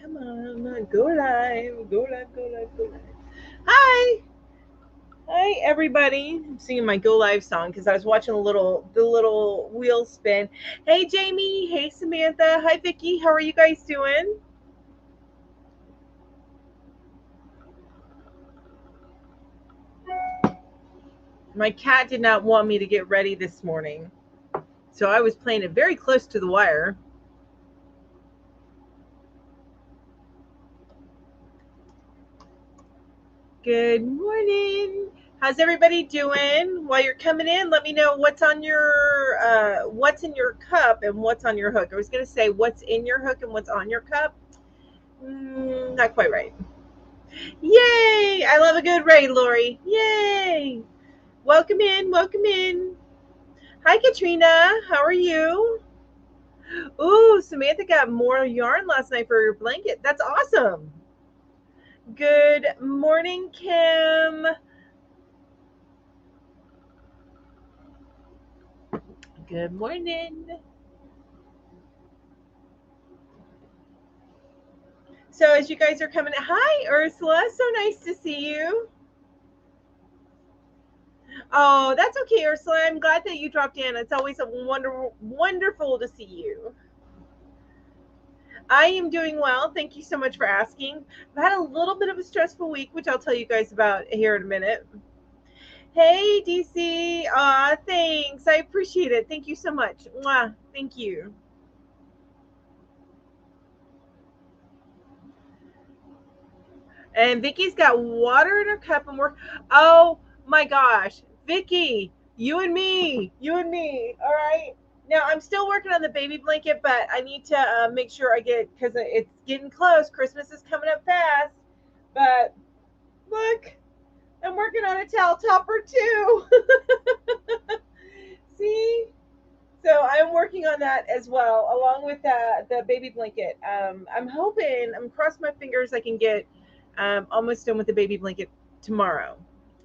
Come on, go live, go live, go live, go live. Hi, hi everybody. I'm singing my go live song because I was watching the little wheel spin. Hey Jamie, hey Samantha, hi Vicky. How are you guys doing? My cat did not want me to get ready this morning, so I was playing it very close to the wire. Good morning. How's everybody doing? While you're coming in, let me know what's in your cup and what's on your hook. I was gonna say what's in your hook and what's on your cup. Not quite right. Yay! I love a good raid, Lori. Yay! Welcome in, welcome in. Hi, Katrina. How are you? Ooh, Samantha got more yarn last night for your blanket. That's awesome. Good morning, Kim. Good morning. So as you guys are coming, hi Ursula, so nice to see you. Oh, that's okay, Ursula. I'm glad that you dropped in. It's always a wonderful to see you. I am doing well. Thank you so much for asking. I've had a little bit of a stressful week, which I'll tell you guys about here in a minute. Hey, DC. Aw, thanks. I appreciate it. Thank you so much. Mwah. Thank you. And Vicky's got water in her cup, and oh my gosh, Vicky, you and me. All right. Now I'm still working on the baby blanket, but I need to make sure I get because it's getting close. Christmas is coming up fast. But look, I'm working on a towel topper too. See, so I'm working on that as well, along with the baby blanket. I'm crossing my fingers I can get almost done with the baby blanket tomorrow.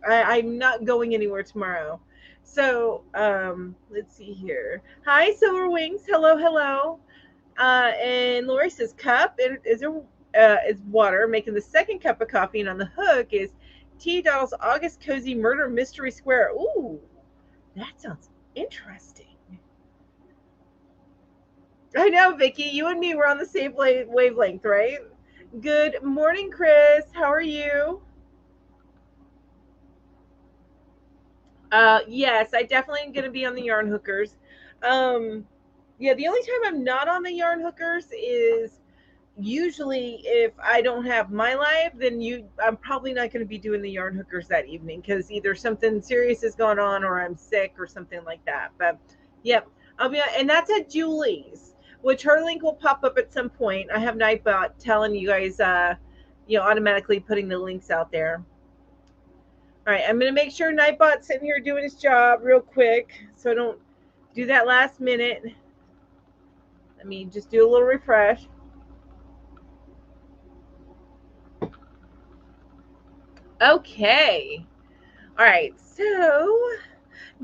I'm not going anywhere tomorrow. So let's see here. Hi, Silver Wings. Hello, hello. And Lori says cup is water, making the second cup of coffee, and on the hook is T. Doddle's August Cozy Murder Mystery Square. Ooh, that sounds interesting. I know, Vicky. You and me were on the same wavelength, right? Good morning, Chris. How are you? Yes, I definitely am going to be on the yarn hookers. Um, yeah, the only time I'm not on the yarn hookers is usually if I don't have my live, then I'm probably not going to be doing the yarn hookers that evening because either something serious is going on or I'm sick or something like that. But yep, I'll be on, and that's at Julie's, which her link will pop up at some point. I have Nightbot telling you guys, automatically putting the links out there. All right, I'm going to make sure Nightbot's sitting here doing his job real quick so I don't do that last minute. Let me just do a little refresh. Okay. All right. So,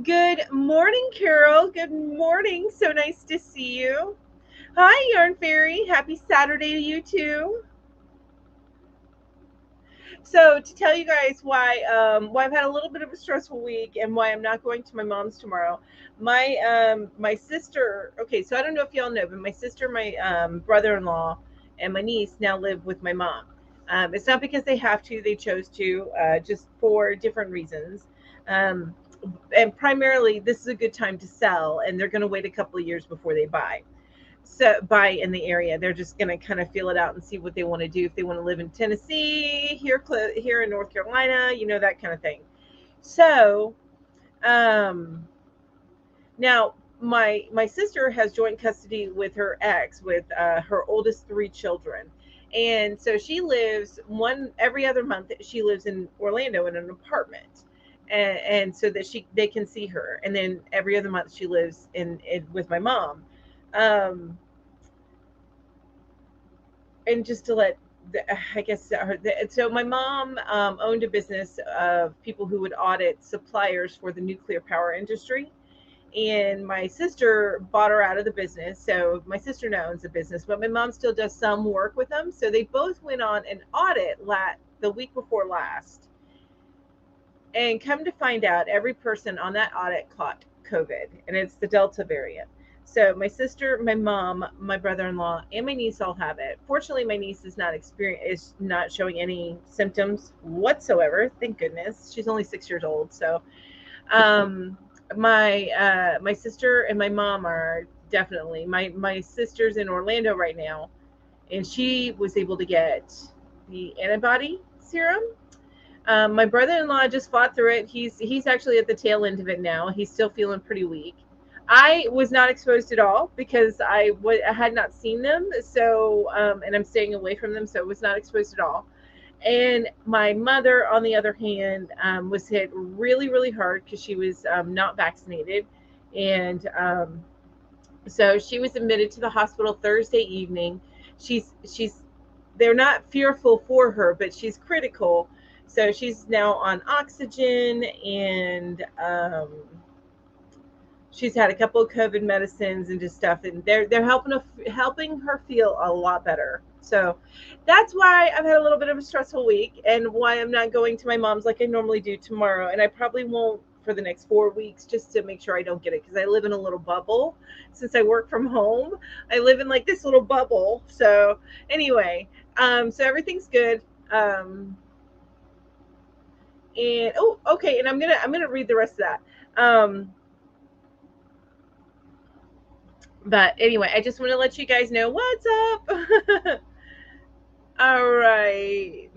good morning, Carol. Good morning. So nice to see you. Hi, Yarn Fairy. Happy Saturday to you too. So to tell you guys why I've had a little bit of a stressful week and why I'm not going to my mom's tomorrow. My sister. Okay, so I don't know if y'all know, but my sister, my brother-in-law, and my niece now live with my mom. It's not because they have to; they chose to, just for different reasons. Um, and primarily, this is a good time to sell, and they're going to wait a couple of years before they buy in the area. They're just going to kind of feel it out and see what they want to do. If they want to live in Tennessee, here in North Carolina, that kind of thing. So, um, now my sister has joint custody with her ex, with her oldest three children, and so she lives one every other month. She lives in Orlando in an apartment, and so that they can see her, and then every other month she lives in with my mom. Um, and just to let I guess so my mom owned a business of people who would audit suppliers for the nuclear power industry, and my sister bought her out of the business. So my sister now owns the business, but my mom still does some work with them. So they both went on an audit the week before last. And come to find out, every person on that audit caught COVID, and it's the Delta variant. So my sister, my mom, my brother-in-law, and my niece all have it. Fortunately, my niece is not showing any symptoms whatsoever. Thank goodness. She's only 6 years old. So my sister and my mom are definitely, my sister's in Orlando right now, and she was able to get the antibody serum. My brother-in-law just fought through it. He's actually at the tail end of it now. He's still feeling pretty weak. I was not exposed at all because I had not seen them. So, and I'm staying away from them, so I was not exposed at all. And my mother, on the other hand, was hit really, really hard because she was not vaccinated. And so she was admitted to the hospital Thursday evening. They're not fearful for her, but she's critical. So she's now on oxygen, and she's had a couple of COVID medicines and just stuff, and they're helping her feel a lot better. So that's why I've had a little bit of a stressful week, and why I'm not going to my mom's like I normally do tomorrow, and I probably won't for the next 4 weeks, just to make sure I don't get it, because I live in a little bubble. Since I work from home, I live in like this little bubble. So anyway, so everything's good. And okay, and I'm gonna read the rest of that. But anyway, I just want to let you guys know what's up. All right.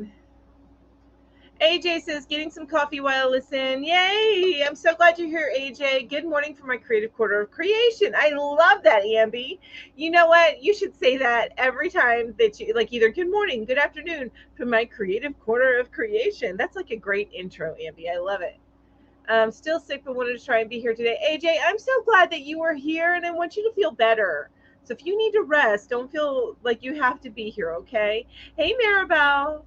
AJ says, getting some coffee while I listen. Yay! I'm so glad you're here, AJ. Good morning from my creative quarter of creation. I love that, Ambi. You know what? You should say that every time that you, like, either good morning, good afternoon, from my creative quarter of creation. That's like a great intro, Ambi. I love it. Still sick, but wanted to try and be here today. AJ, I'm so glad that you were here, and I want you to feel better. So if you need to rest, don't feel like you have to be here, okay? Hey, Maribel.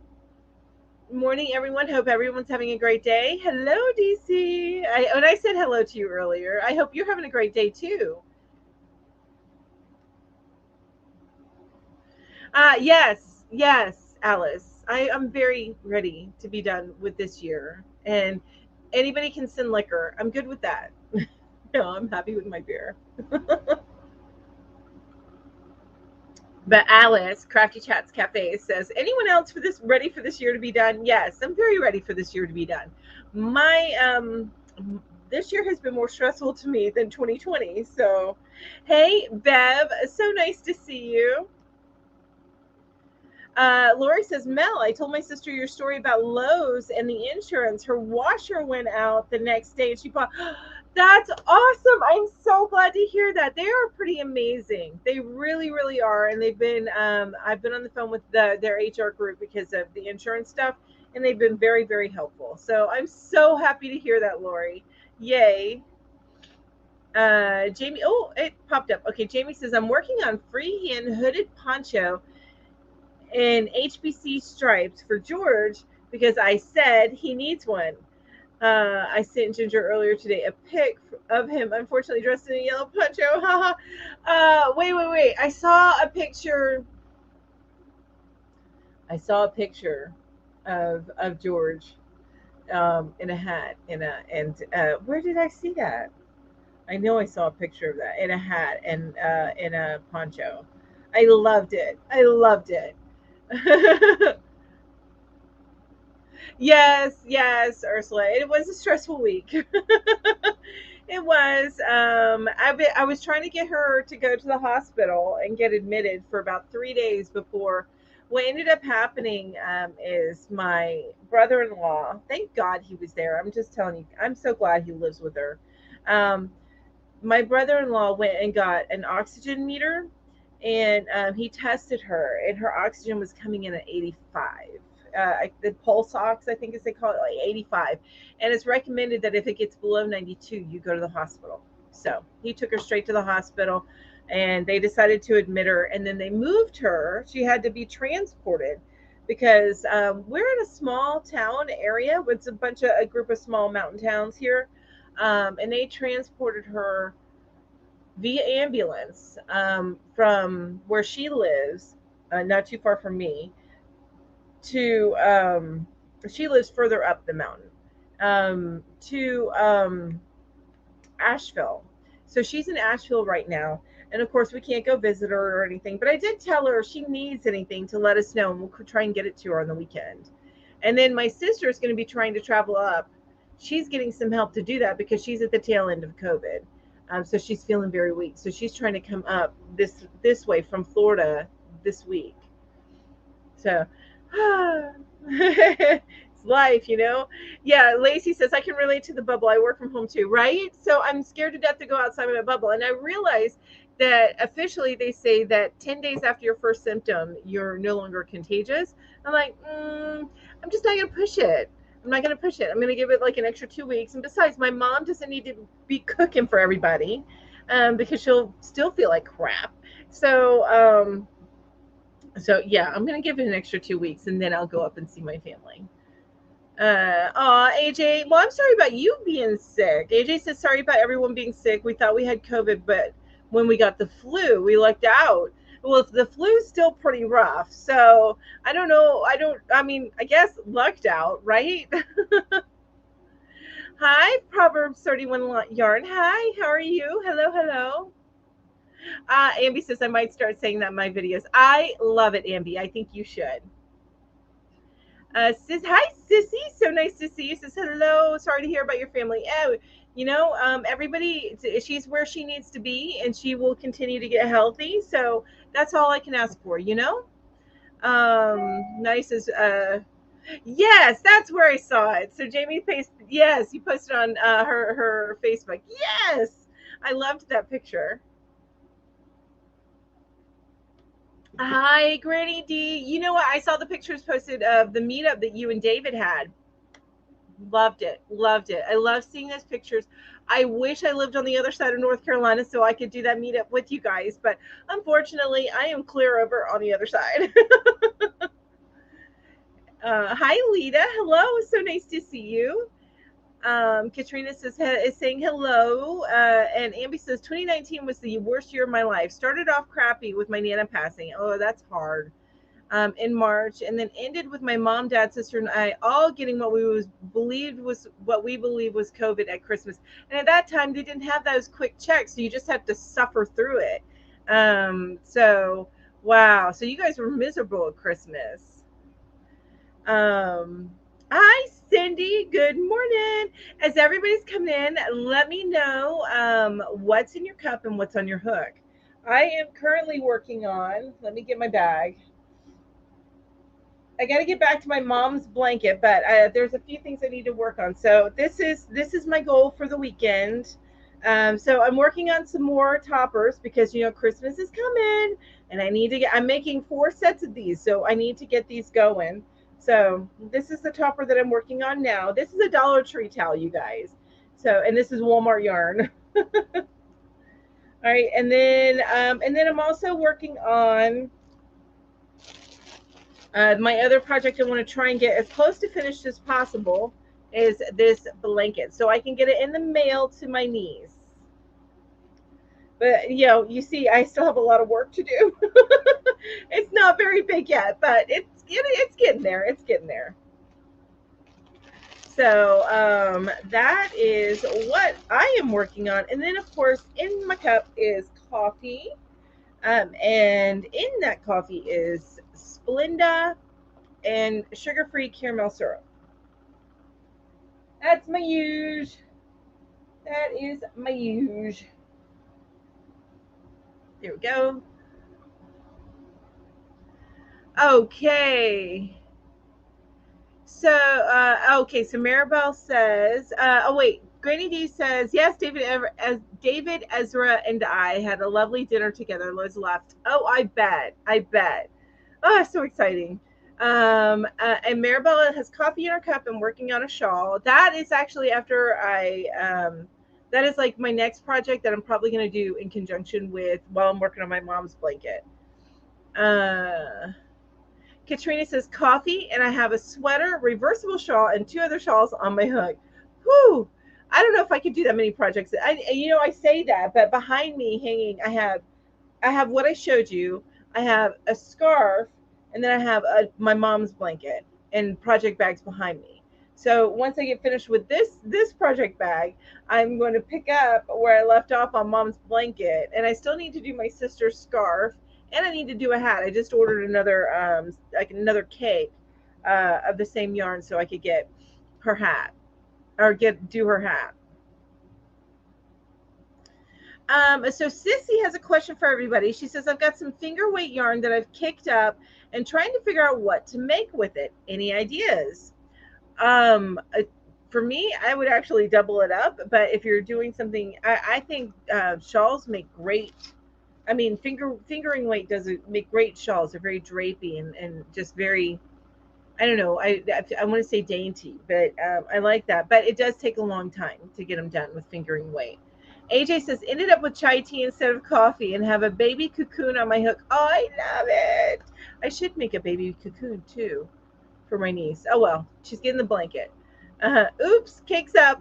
Morning, everyone. Hope everyone's having a great day. Hello, DC. When I said hello to you earlier, I hope you're having a great day too. Yes, Alice. I'm very ready to be done with this year. And anybody can send liquor. I'm good with that. No, I'm happy with my beer. But Alice, Crafty Chats Cafe, says, anyone else ready for this year to be done? Yes, I'm very ready for this year to be done. This year has been more stressful to me than 2020. So, hey, Bev, so nice to see you. Lori says, Mel, I told my sister your story about Lowe's and the insurance. Her washer went out the next day, and she bought. That's awesome. I'm so glad to hear that. They are pretty amazing. They really, really are. And they've been, I've been on the phone with their HR group because of the insurance stuff, and they've been very, very helpful. So I'm so happy to hear that, Lori. Yay. Jamie, it popped up. Okay, Jamie says, I'm working on freehand hooded poncho in HBC stripes for George because I said he needs one. I sent Ginger earlier today a pic of him, unfortunately dressed in a yellow poncho. Wait. I saw a picture of George in a hat, and where did I see that? I know I saw a picture of that in a hat and in a poncho. I loved it. Yes, Ursula. It was a stressful week. It was. I was trying to get her to go to the hospital and get admitted for about 3 days before. What ended up happening is my brother-in-law. Thank God he was there. I'm just telling you. I'm so glad he lives with her. My brother-in-law went and got an oxygen meter, and he tested her, and her oxygen was coming in at 85. The pulse ox, I think as they call it, like 85. And it's recommended that if it gets below 92, you go to the hospital. So he took her straight to the hospital, and they decided to admit her, and then they moved her. She had to be transported because we're in a small town area with a group of small mountain towns here. and they transported her via ambulance from where she lives, not too far from me, to she lives further up the mountain, to Asheville. So she's in Asheville right now. And of course, we can't go visit her or anything. But I did tell her if she needs anything to let us know, and we'll try and get it to her on the weekend. And then my sister is going to be trying to travel up. She's getting some help to do that because she's at the tail end of COVID. So she's feeling very weak. So she's trying to come up this way from Florida this week. So it's life, you know? Yeah, Lacey says, I can relate to the bubble. I work from home too, right? So I'm scared to death to go outside my bubble. And I realize that officially they say that 10 days after your first symptom, you're no longer contagious. I'm like, I'm just not going to push it. I'm not going to push it. I'm going to give it like an extra 2 weeks. And besides, my mom doesn't need to be cooking for everybody because she'll still feel like crap. So yeah, I'm going to give it an extra 2 weeks and then I'll go up and see my family. AJ, well, I'm sorry about you being sick. AJ says, sorry about everyone being sick. We thought we had COVID, but when we got the flu, we lucked out. Well, the flu's still pretty rough. So I don't know. I guess lucked out, right? Hi, Proverbs 31 Yarn. Hi, how are you? Hello, hello. Ambi says, I might start saying that in my videos. I love it, Ambi. I think you should. Hi, Sissy. So nice to see you. Says hello. Sorry to hear about your family. Oh, everybody, she's where she needs to be, and she will continue to get healthy. So that's all I can ask for. Nice as yes, that's where I saw it. So Jamie posted. Yes, you posted on her Facebook. Yes, I loved that picture. Hi, Granny D. You know what? I saw the pictures posted of the meetup that you and David had. Loved it. Loved it. I love seeing those pictures. I wish I lived on the other side of North Carolina so I could do that meetup with you guys. But unfortunately, I am clear over on the other side. Hi, Lita. Hello. So nice to see you. Katrina says is saying hello, and Ambi says 2019 was the worst year of my life. Started off crappy with my Nana passing. Oh, that's hard. In March, and then ended with my mom, dad, sister, and I all getting what we believed was COVID at Christmas. And at that time, they didn't have those quick checks, so you just had to suffer through it. So wow, so you guys were miserable at Christmas. Hi, Cindy. Good morning. As everybody's coming in, let me know what's in your cup and what's on your hook. I am currently working on, let me get my bag. I got to get back to my mom's blanket, but there's a few things I need to work on. So this is my goal for the weekend. So I'm working on some more toppers because Christmas is coming, and I'm making 4 sets of these, so I need to get these going. So this is the topper that I'm working on now. This is a Dollar Tree towel, you guys. So, and this is Walmart yarn. All right, and then I'm also working on my other project I want to try and get as close to finished as possible is this blanket, so I can get it in the mail to my niece. But you see, I still have a lot of work to do. It's not very big yet, but it's getting there. It's getting there. So that is what I am working on, and then of course in my cup is coffee, and in that coffee is Splenda and sugar-free caramel syrup. That's my huge. That is my huge. There we go. Okay. So, so Maribel says, Granny D says, yes, David, Ezra, and I had a lovely dinner together. Loads left. Oh, I bet. Oh, so exciting. And Maribel has coffee in her cup and working on a shawl. That is actually after that is like my next project that I'm probably going to do in conjunction with while I'm working on my mom's blanket. Katrina says coffee, and I have a sweater, reversible shawl, and 2 other shawls on my hook. Whew. I don't know if I could do that many projects. I say that, but behind me hanging, I have what I showed you. I have a scarf, and then I have my mom's blanket and project bags behind me. So once I get finished with this project bag, I'm going to pick up where I left off on mom's blanket, and I still need to do my sister's scarf, and I need to do a hat. I just ordered another like another cake of the same yarn so I could get her hat or do her hat. So Sissy has a question for everybody. She says, I've got some finger weight yarn that I've kicked up and trying to figure out what to make with it. Any ideas? For me, I would actually double it up. But if you're doing something, I think shawls make great. I mean, fingering weight does make great shawls. They're very drapey and just very. I don't know. I want to say dainty, but I like that. But it does take a long time to get them done with fingering weight. AJ says, ended up with chai tea instead of coffee and have a baby cocoon on my hook. Oh, I love it. I should make a baby cocoon too for my niece. Oh, well, she's getting the blanket. Oops, cake's up.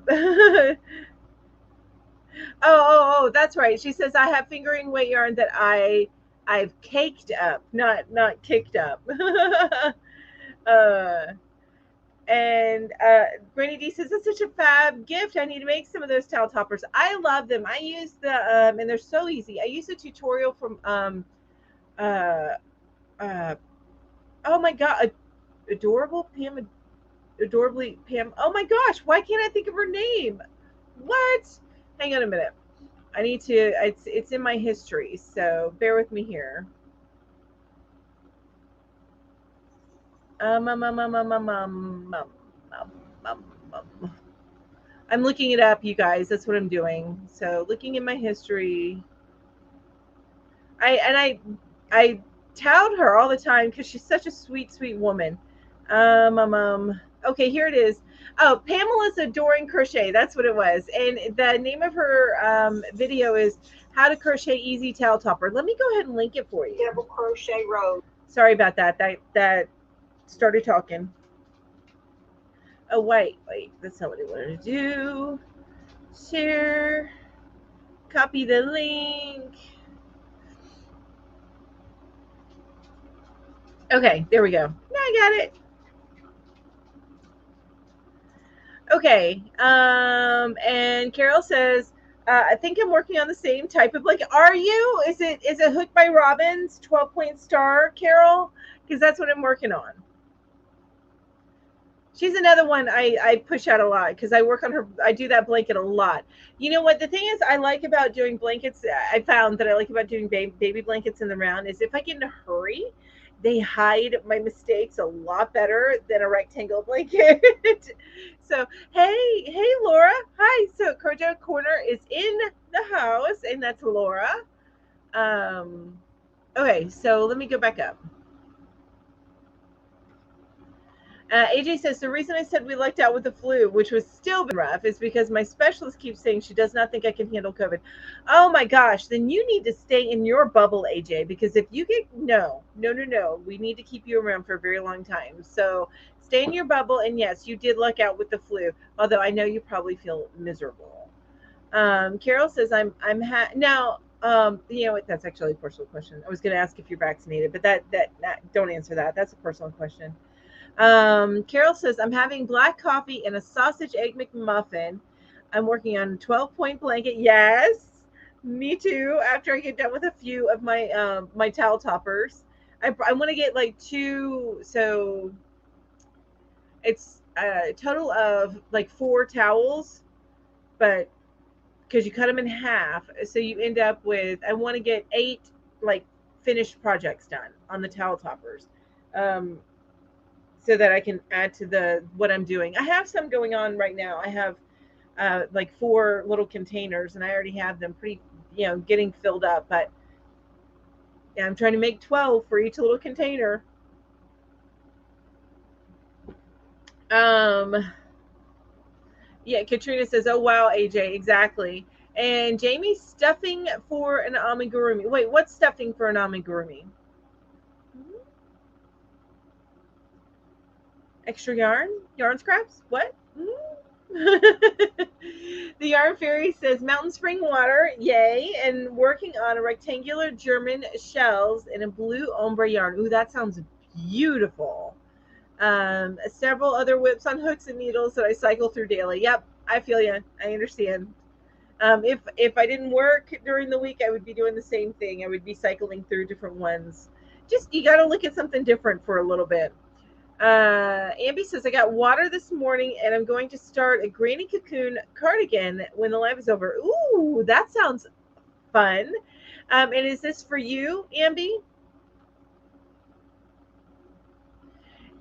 Oh, that's right. She says, I have fingering weight yarn that I've caked up, not kicked up. uh, And Granny D says, it's such a fab gift. I need to make some of those towel toppers. I love them. I use the, and they're so easy. I use a tutorial from, uh, uh, oh my God, adorably Pam. Oh my gosh, why can't I think of her name? What? Hang on a minute. I need to, it's in my history. So bear with me here. I'm looking it up, you guys. That's what I'm doing. So looking in my history. I tout her all the time because she's such a sweet, sweet woman. Okay, here it is. Oh, Pamela's Adoring Crochet. That's what it was. And the name of her video is How to Crochet Easy Towel Topper. Let me go ahead and link it for you. Double crochet row. Sorry about that. That started talking. Oh, wait. That's not what I wanted to do. Share. Copy the link. Okay, there we go. Now I got it. Okay. And Carol says, I think I'm working on the same type of blanket. Are you? Is it Hook by Robin's 12-point star, Carol? Because that's what I'm working on. She's another one I push out a lot because I work on her. I do that blanket a lot. You know what? The thing is, I like about doing blankets. I found that I like about doing baby blankets in the round is if I get in a hurry, they hide my mistakes a lot better than a rectangle blanket. So, hey, Laura. Hi. So, Crochet Corner is in the house, and that's Laura. Okay, so let me go back up. AJ says, the reason I said we lucked out with the flu, which was still rough, is because my specialist keeps saying she does not think I can handle COVID. Oh my gosh, then you need to stay in your bubble, AJ, because if you get, no, we need to keep you around for a very long time. So stay in your bubble. And yes, you did luck out with the flu, although I know you probably feel miserable. Carol says, now, you know what, that's actually a personal question. I was going to ask if you're vaccinated, but that don't answer that. That's a personal question. Carol says, I'm having black coffee and a sausage egg McMuffin. I'm working on a 12-point blanket. Yes, me too. After I get done with a few of my my towel toppers, I want to get like 2. So it's a total of like 4 towels, but because you cut them in half, so you end up with, I want to get 8 like finished projects done on the towel toppers. So that I can add to what I'm doing. I have some going on right now. I have like 4 little containers, and I already have them pretty, getting filled up. But yeah, I'm trying to make 12 for each little container. Yeah, Katrina says, "Oh wow, AJ, exactly." And Jamie, stuffing for an amigurumi. Wait, what's stuffing for an amigurumi? Extra yarn scraps? What? The Yarn Fairy says mountain spring water, yay, and working on a rectangular German shells in a blue ombre yarn. Ooh, that sounds beautiful. Several other whips on hooks and needles that I cycle through daily. Yep, I feel you. I understand. If I didn't work during the week, I would be doing the same thing. I would be cycling through different ones. Just you got to look at something different for a little bit. Ambi says, I got water this morning and I'm going to start a granny cocoon cardigan when the live is over. Ooh, that sounds fun. And is this for you, Ambi?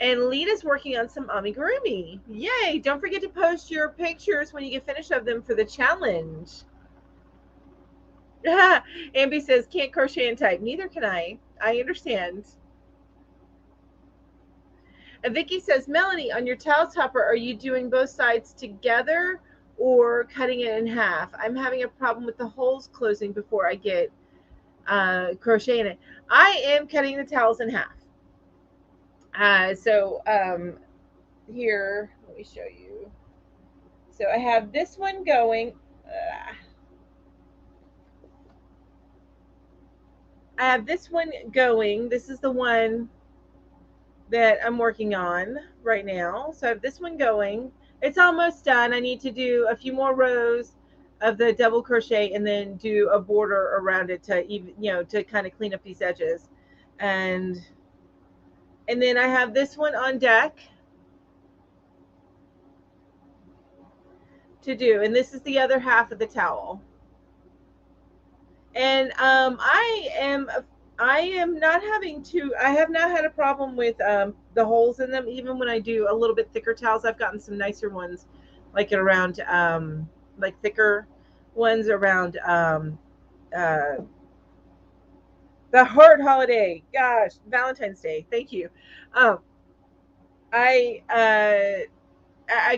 And Lena's working on some amigurumi. Yay! Don't forget to post your pictures when you get finished of them for the challenge. Ambi says, can't crochet and type. Neither can I. I understand. Vicky says, Melanie, on your towel topper, are you doing both sides together or cutting it in half? I'm having a problem with the holes closing before I get crochet in it. I am cutting the towels in half. Here, let me show you. So I have this one going. I have this one going. This is the one that I'm working on right now. So I have this one going. It's almost done. I need to do a few more rows of the double crochet and then do a border around it to even, to kind of clean up these edges. And then I have this one on deck to do. And this is the other half of the towel. And I am not having to, I have not had a problem with the holes in them. Even when I do a little bit thicker towels, I've gotten some nicer ones, like around, like thicker ones around the Heart Holiday. Gosh, Valentine's Day. Thank you. I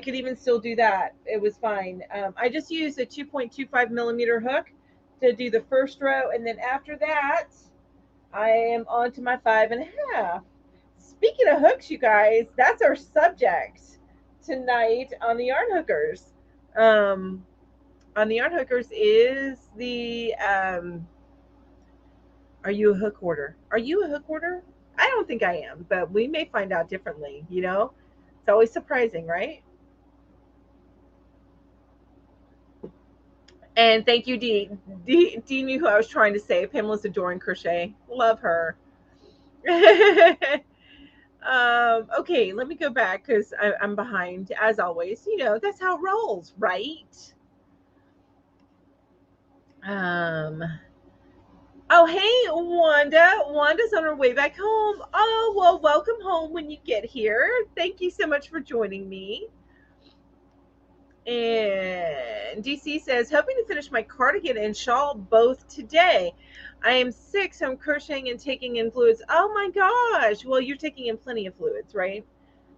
could even still do that. It was fine. I just used a 2.25 millimeter hook to do the first row, and then after that, I am on to my 5.5. Speaking of hooks, you guys, that's our subject tonight on the Yarn Hookers. On the Yarn Hookers is the are you a hook hoarder? Are you a hook hoarder? I don't think I am, but we may find out differently. It's always surprising, right? And thank you, Dee. Dee knew who I was trying to say. Pamela's adoring crochet. Love her. Okay, let me go back because I'm behind, as always. That's how it rolls, right? Oh, hey, Wanda. Wanda's on her way back home. Oh, well, welcome home when you get here. Thank you so much for joining me. And DC says, hoping to finish my cardigan and shawl both today. I am sick, so I'm crocheting and taking in fluids. Oh my gosh. Well, you're taking in plenty of fluids, right?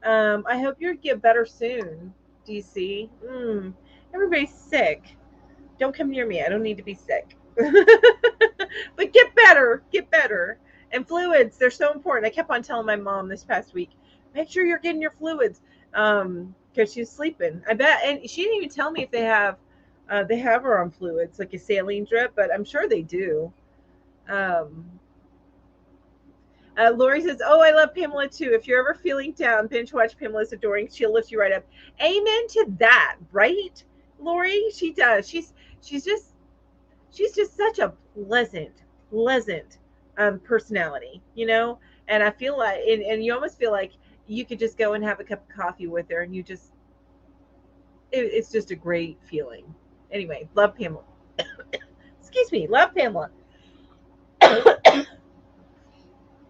I hope you get better soon, DC. Everybody's sick. Don't come near me. I don't need to be sick. But get better. Get better. And fluids, they're so important. I kept on telling my mom this past week, make sure you're getting your fluids. Because she's sleeping. I bet. And she didn't even tell me if they have her on fluids, like a saline drip, but I'm sure they do. Lori says, oh, I love Pamela too. If you're ever feeling down, binge watch Pamela's adoring. She'll lift you right up. Amen to that, right, Lori? She does. She's just such a pleasant personality, and I feel like, and you almost feel like you could just go and have a cup of coffee with her and it's just a great feeling. Anyway, love Pamela. Excuse me, love Pamela.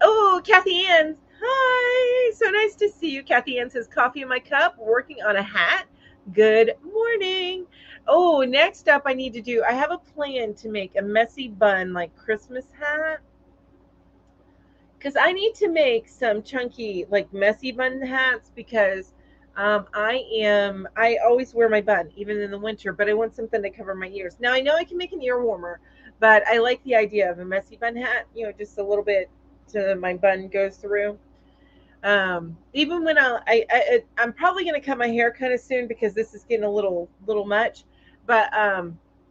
Oh, Kathy Ann. Hi, so nice to see you. Kathy Ann says, coffee in my cup, working on a hat. Good morning. Oh, next up I have a plan to make a messy bun like Christmas hat. Because I need to make some chunky like messy bun hats because I always wear my bun even in the winter, but I want something to cover my ears. Now I know I can make an ear warmer, but I like the idea of a messy bun hat, just a little bit so my bun goes through. Even when I'm probably going to cut my hair kind of soon because this is getting a little much. But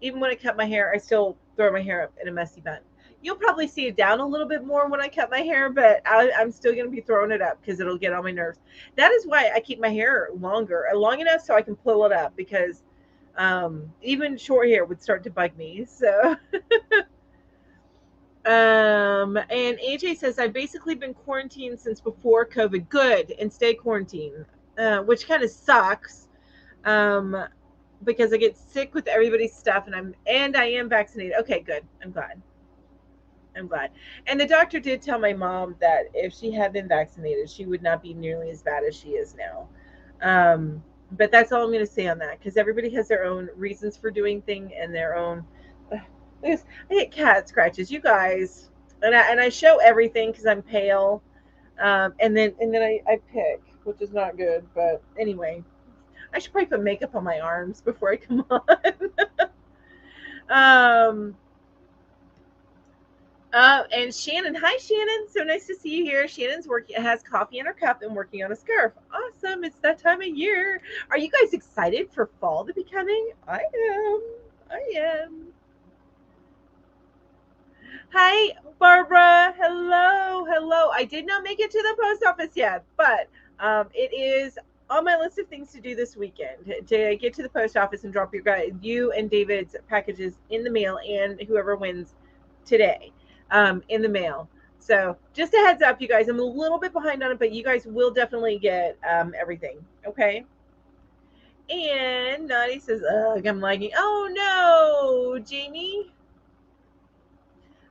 even when I cut my hair, I still throw my hair up in a messy bun. You'll probably see it down a little bit more when I cut my hair, but I'm still going to be throwing it up because it'll get on my nerves. That is why I keep my hair long enough so I can pull it up, because even short hair would start to bug me. So and AJ says, I've basically been quarantined since before COVID. Good, and stay quarantined, which kind of sucks, um, because I get sick with everybody's stuff, and I am vaccinated. Okay, good. I'm glad. I'm glad. And the doctor did tell my mom that if she had been vaccinated, she would not be nearly as bad as she is now. But that's all I'm going to say on that, because everybody has their own reasons for doing things and their own. I get cat scratches, you guys, and I show everything because I'm pale, and then I pick, which is not good. But anyway, I should probably put makeup on my arms before I come on. um, and Shannon, hi Shannon, so nice to see you here. Shannon's working, has coffee in her cup and working on a scarf. Awesome, it's that time of year. Are you guys excited for fall to be coming? I am. I am. Hi, Barbara. Hello, hello. I did not make it to the post office yet, but it is on my list of things to do this weekend, to get to the post office and drop you and David's packages in the mail, and whoever wins today in the mail. So just a heads up, you guys. I'm a little bit behind on it, but you guys will definitely get everything. Okay. And Naughty says, "Ugh, I'm lagging." Oh no, Jamie.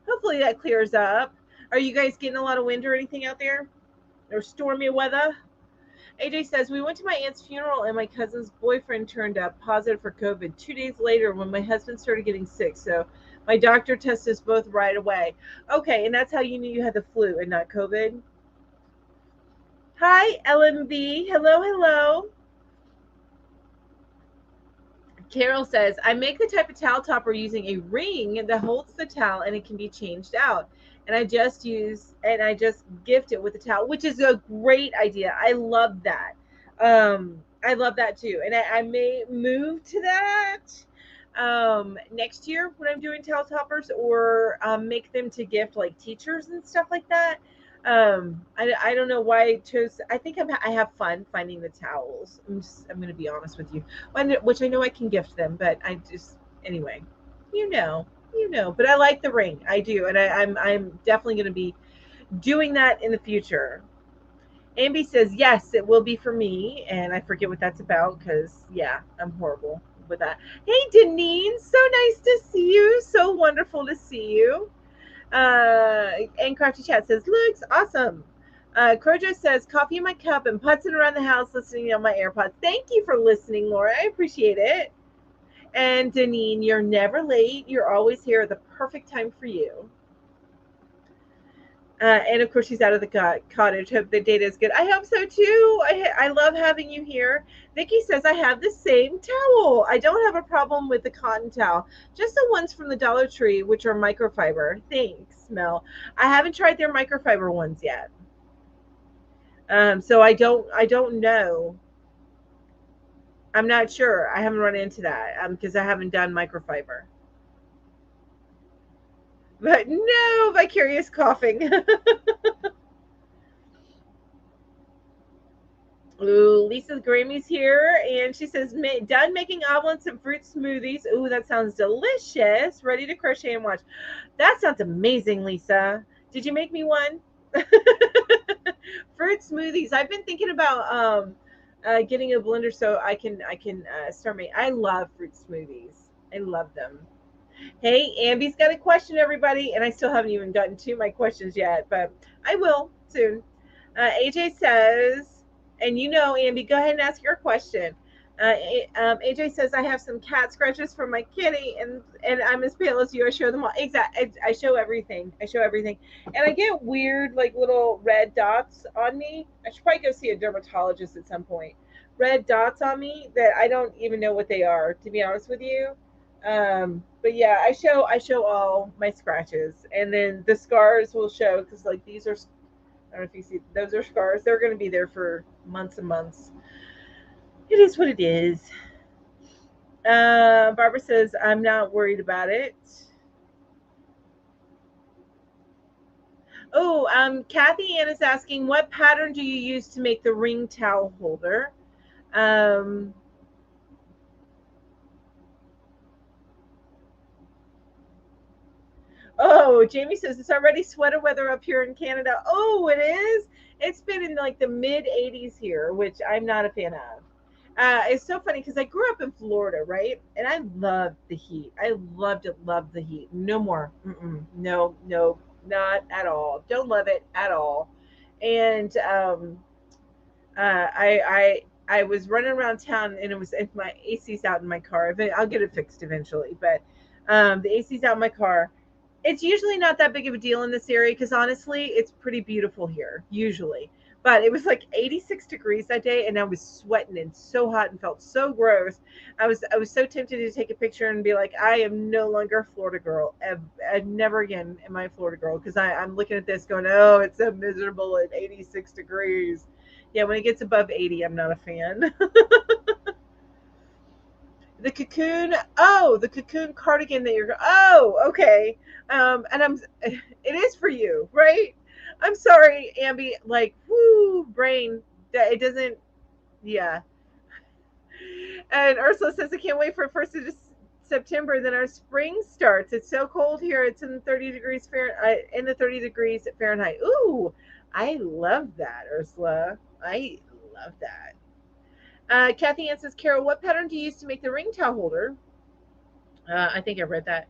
Hopefully that clears up. Are you guys getting a lot of wind or anything out there? Or stormy weather? AJ says, we went to my aunt's funeral and my cousin's boyfriend turned up positive for COVID 2 days later when my husband started getting sick. So my doctor tested us both right away. Okay, and that's how you knew you had the flu and not COVID? Hi, LMV. Hello, hello. Carol says, I make the type of towel topper using a ring that holds the towel and it can be changed out. And I just gift it with the towel, which is a great idea. I love that. I love that too. And I may move to that next year when I'm doing towel toppers, or make them to gift like teachers and stuff like that. I don't know why I chose. I think I have fun finding the towels. I'm going to be honest with you, which I know I can gift them, but I just, anyway, you know, But I like the ring, I do, and I'm definitely going to be doing that in the future. Ambi says yes, it will be for me, and I forget what that's about because yeah, I'm horrible with that. Hey, Deneen, so nice to see you. So wonderful to see you. And Crafty Chat says, looks awesome. Crojo says, coffee in my cup and putzing around the house listening on my AirPods. Thank you for listening, Laura. I appreciate it. And Deneen, you're never late. You're always here at the perfect time for you. And of course, she's out of the cottage. Hope the data is good. I hope so too. I love having you here. Vicky says, I have the same towel. I don't have a problem with the cotton towel, just the ones from the Dollar Tree, which are microfiber. Thanks, Mel. I haven't tried their microfiber ones yet. So I don't know. I'm not sure. I haven't run into that because I haven't done microfiber. But no, vicarious coughing. Ooh, Lisa Grammy's here, and she says, done making omelets and fruit smoothies. Ooh, that sounds delicious. Ready to crochet and watch. That sounds amazing, Lisa. Did you make me one? Fruit smoothies. I've been thinking about getting a blender so I can start making. I love fruit smoothies. I love them. Hey, Ambi's got a question, everybody, and I still haven't even gotten to my questions yet, but I will soon. AJ says, and you know, Ambi, go ahead and ask your question. AJ says, I have some cat scratches from my kitty, and I'm as pale as you. I show them all. Exactly. I show everything. And I get weird, like little red dots on me. I should probably go see a dermatologist at some point. Red dots on me that I don't even know what they are, to be honest with you. But yeah, I show all my scratches, and then the scars will show because like these are I don't know if you see, those are scars. They're going to be there for months and months. It is what it is. Barbara says, I'm not worried about it. Oh, Kathy Ann is asking, what pattern do you use to make the ring towel holder? Um, oh, Jamie says it's already sweater weather up here in Canada. Oh, it is. It's been in like the mid 80s here, which I'm not a fan of. It's so funny because I grew up in Florida, right? And I loved the heat. I loved it, loved the heat. No more. No, no, not at all. Don't love it at all. And I was running around town, and it was if my AC's out in my car. I'll get it fixed eventually, but the AC's out in my car. It's usually not that big of a deal in this area because honestly, it's pretty beautiful here usually. But it was like 86 degrees that day, and I was sweating and so hot and felt so gross. I was so tempted to take a picture and be like, I am no longer a Florida girl. Never again am I a Florida girl because I'm looking at this going, oh, it's so miserable at 86 degrees. Yeah, when it gets above 80, I'm not a fan. The Cocoon. Oh, the Cocoon cardigan that you're. Oh, okay. And it is for you, right? I'm sorry, Ambi. Like, whoo, brain. That it doesn't. Yeah. And Ursula says, I can't wait for September. Then our spring starts. It's so cold here. It's in 30 degrees Fahrenheit. In the 30 degrees Fahrenheit. Ooh, I love that, Ursula. I love that. Kathy Ann says, Carol, what pattern do you use to make the ring towel holder? I think I read that.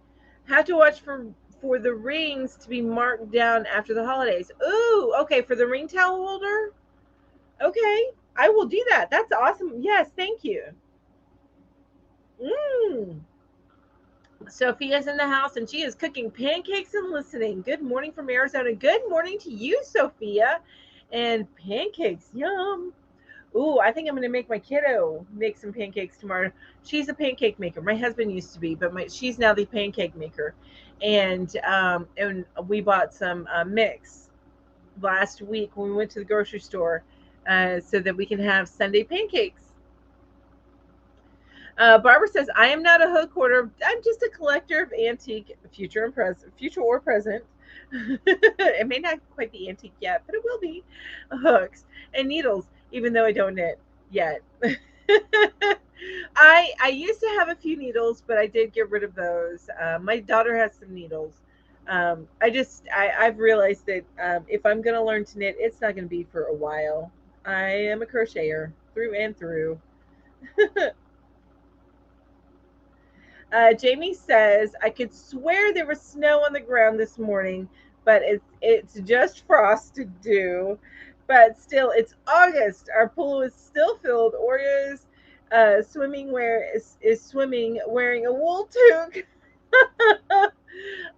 Have to watch for the rings to be marked down after the holidays. Ooh, okay, for the ring towel holder? Okay, I will do that. That's awesome. Yes, thank you. Sophia's in the house and she is cooking pancakes and listening. Good morning from Arizona. Good morning to you, Sophia. And pancakes, yum. Ooh, I think I'm gonna make my kiddo make some pancakes tomorrow. She's a pancake maker. My husband used to be, but she's now the pancake maker. And we bought some mix last week when we went to the grocery store, so that we can have Sunday pancakes. Barbara says, "I am not a hook hoarder. I'm just a collector of antique, future or present. It may not quite be antique yet, but it will be. Hooks and needles, even though I don't knit yet." I used to have a few needles, but I did get rid of those. My daughter has some needles. I've realized that if I'm going to learn to knit, it's not going to be for a while. I am a crocheter through and through. Jamie says, I could swear there was snow on the ground this morning, but it's just frosted dew. But still, it's August. Our pool is still filled. Oreo's is swimming wearing a wool toque.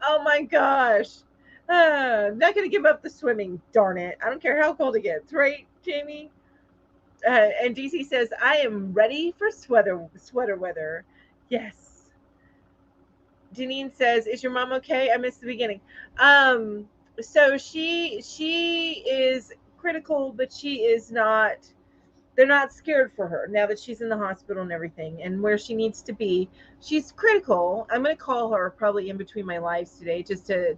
Oh my gosh. I'm not going to give up the swimming, darn it. I don't care how cold it gets, right, Jamie? And DC says, I am ready for sweater weather. Yes. Janine says, "Is your mom okay?" I missed the beginning. So she is critical, but she is not. They're not scared for her now that she's in the hospital and everything, and where she needs to be. She's critical. I'm gonna call her probably in between my lives today just to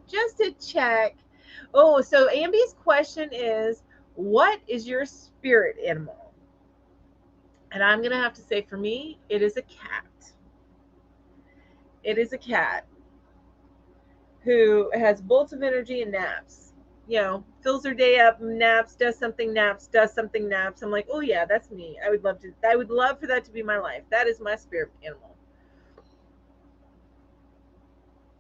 check. Oh, so Ambi's question is, what is your spirit animal? And I'm gonna have to say, for me, it is a cat. It is a cat who has bolts of energy and naps. Fills her day up, naps, does something, naps, does something, naps. I'm like, oh yeah, that's me. I would love for that to be my life. That is my spirit animal.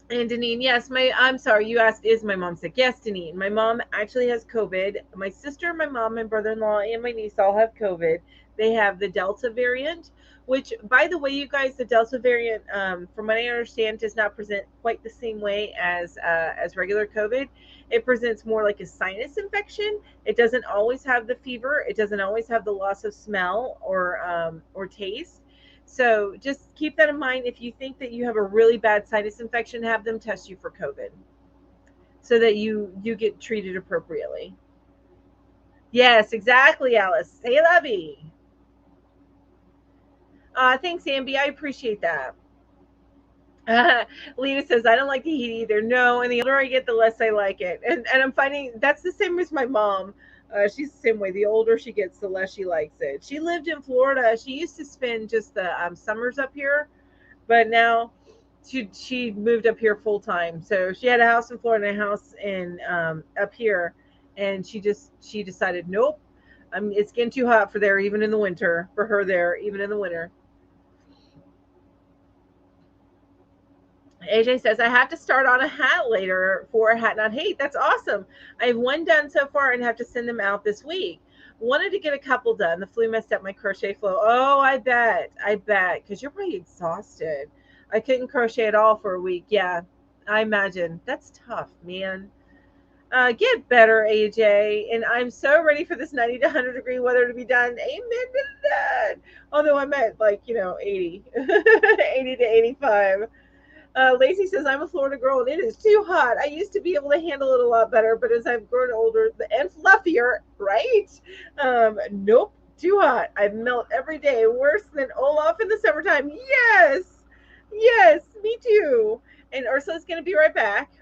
And Deneen, yes, I'm sorry, you asked, is my mom sick? Yes, Deneen, my mom actually has COVID. My sister, my mom, my brother-in-law, and my niece all have COVID. They have the Delta variant, which, by the way, you guys, the Delta variant, from what I understand, does not present quite the same way as regular COVID. It presents more like a sinus infection. It doesn't always have the fever. It doesn't always have the loss of smell or taste. So just keep that in mind. If you think that you have a really bad sinus infection, have them test you for COVID so that you get treated appropriately. Yes, exactly, Alice. Say la vie. Thanks, Ambi. I appreciate that. Lena says, I don't like the heat either. No, and the older I get, the less I like it. And I'm finding that's the same as my mom. She's the same way. The older she gets, the less she likes it. She lived in Florida. She used to spend just the summers up here, but now she moved up here full time. So she had a house in Florida and a house in up here, and she decided, nope, it's getting too hot for there, even in the winter. For her there, even in the winter. AJ says, I have to start on a hat later for a hat not hate. That's awesome. I have one done so far and have to send them out this week. Wanted to get a couple done. The flu messed up my crochet flow. Oh, I bet. I bet. Because you're probably exhausted. I couldn't crochet at all for a week. Yeah, I imagine. That's tough, man. Get better, AJ. And I'm so ready for this 90 to 100-degree weather to be done. Amen to that. Although I'm at 80, 80 to 85. Lacey says, I'm a Florida girl and it is too hot. I used to be able to handle it a lot better, but as I've grown older and fluffier, right? Nope, too hot. I melt every day, worse than Olaf in the summertime. Yes, yes, me too. And Ursula's going to be right back.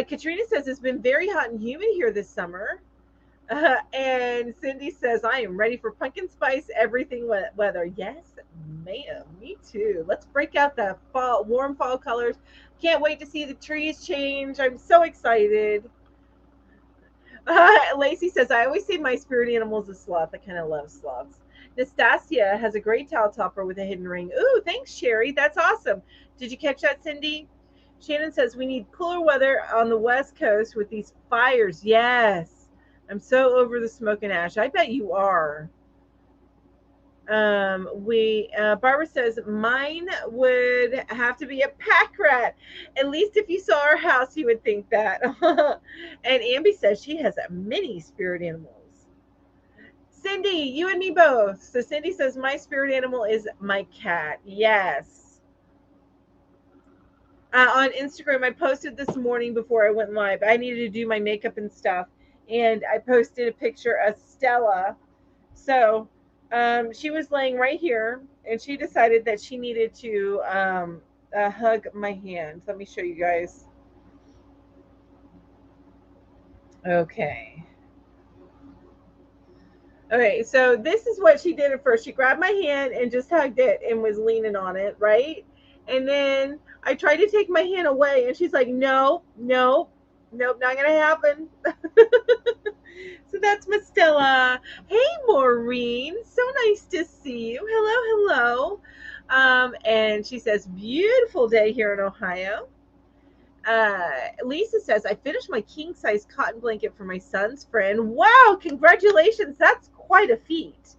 Katrina says, it's been very hot and humid here this summer. And Cindy says, I am ready for pumpkin spice everything weather. Yes, ma'am. Me too. Let's break out the fall, warm fall colors. Can't wait to see the trees change. I'm so excited. Lacey says, I always say my spirit animal is a sloth. I kind of love sloths. Nastasia has a great towel topper with a hidden ring. Ooh, thanks, Sherry. That's awesome. Did you catch that, Cindy? Shannon says, we need cooler weather on the West Coast with these fires. Yes. I'm so over the smoke and ash. I bet you are. Barbara says mine would have to be a pack rat. At least if you saw our house, you would think that. And Ambi says she has many spirit animals. Cindy, you and me both. So Cindy says my spirit animal is my cat. Yes. On Instagram, I posted this morning before I went live. I needed to do my makeup and stuff, and I posted a picture of Stella. So she was laying right here, and she decided that she needed to hug my hand. Let me show you guys. Okay. Okay, so this is what she did at first. She grabbed my hand and just hugged it and was leaning on it, right? And then I tried to take my hand away, and she's like, no, no, nope, not going to happen. So that's Miss Stella. Hey, Maureen. So nice to see you. Hello, hello. And she says, beautiful day here in Ohio. Lisa says, I finished my king size cotton blanket for my son's friend. Wow, congratulations. That's quite a feat.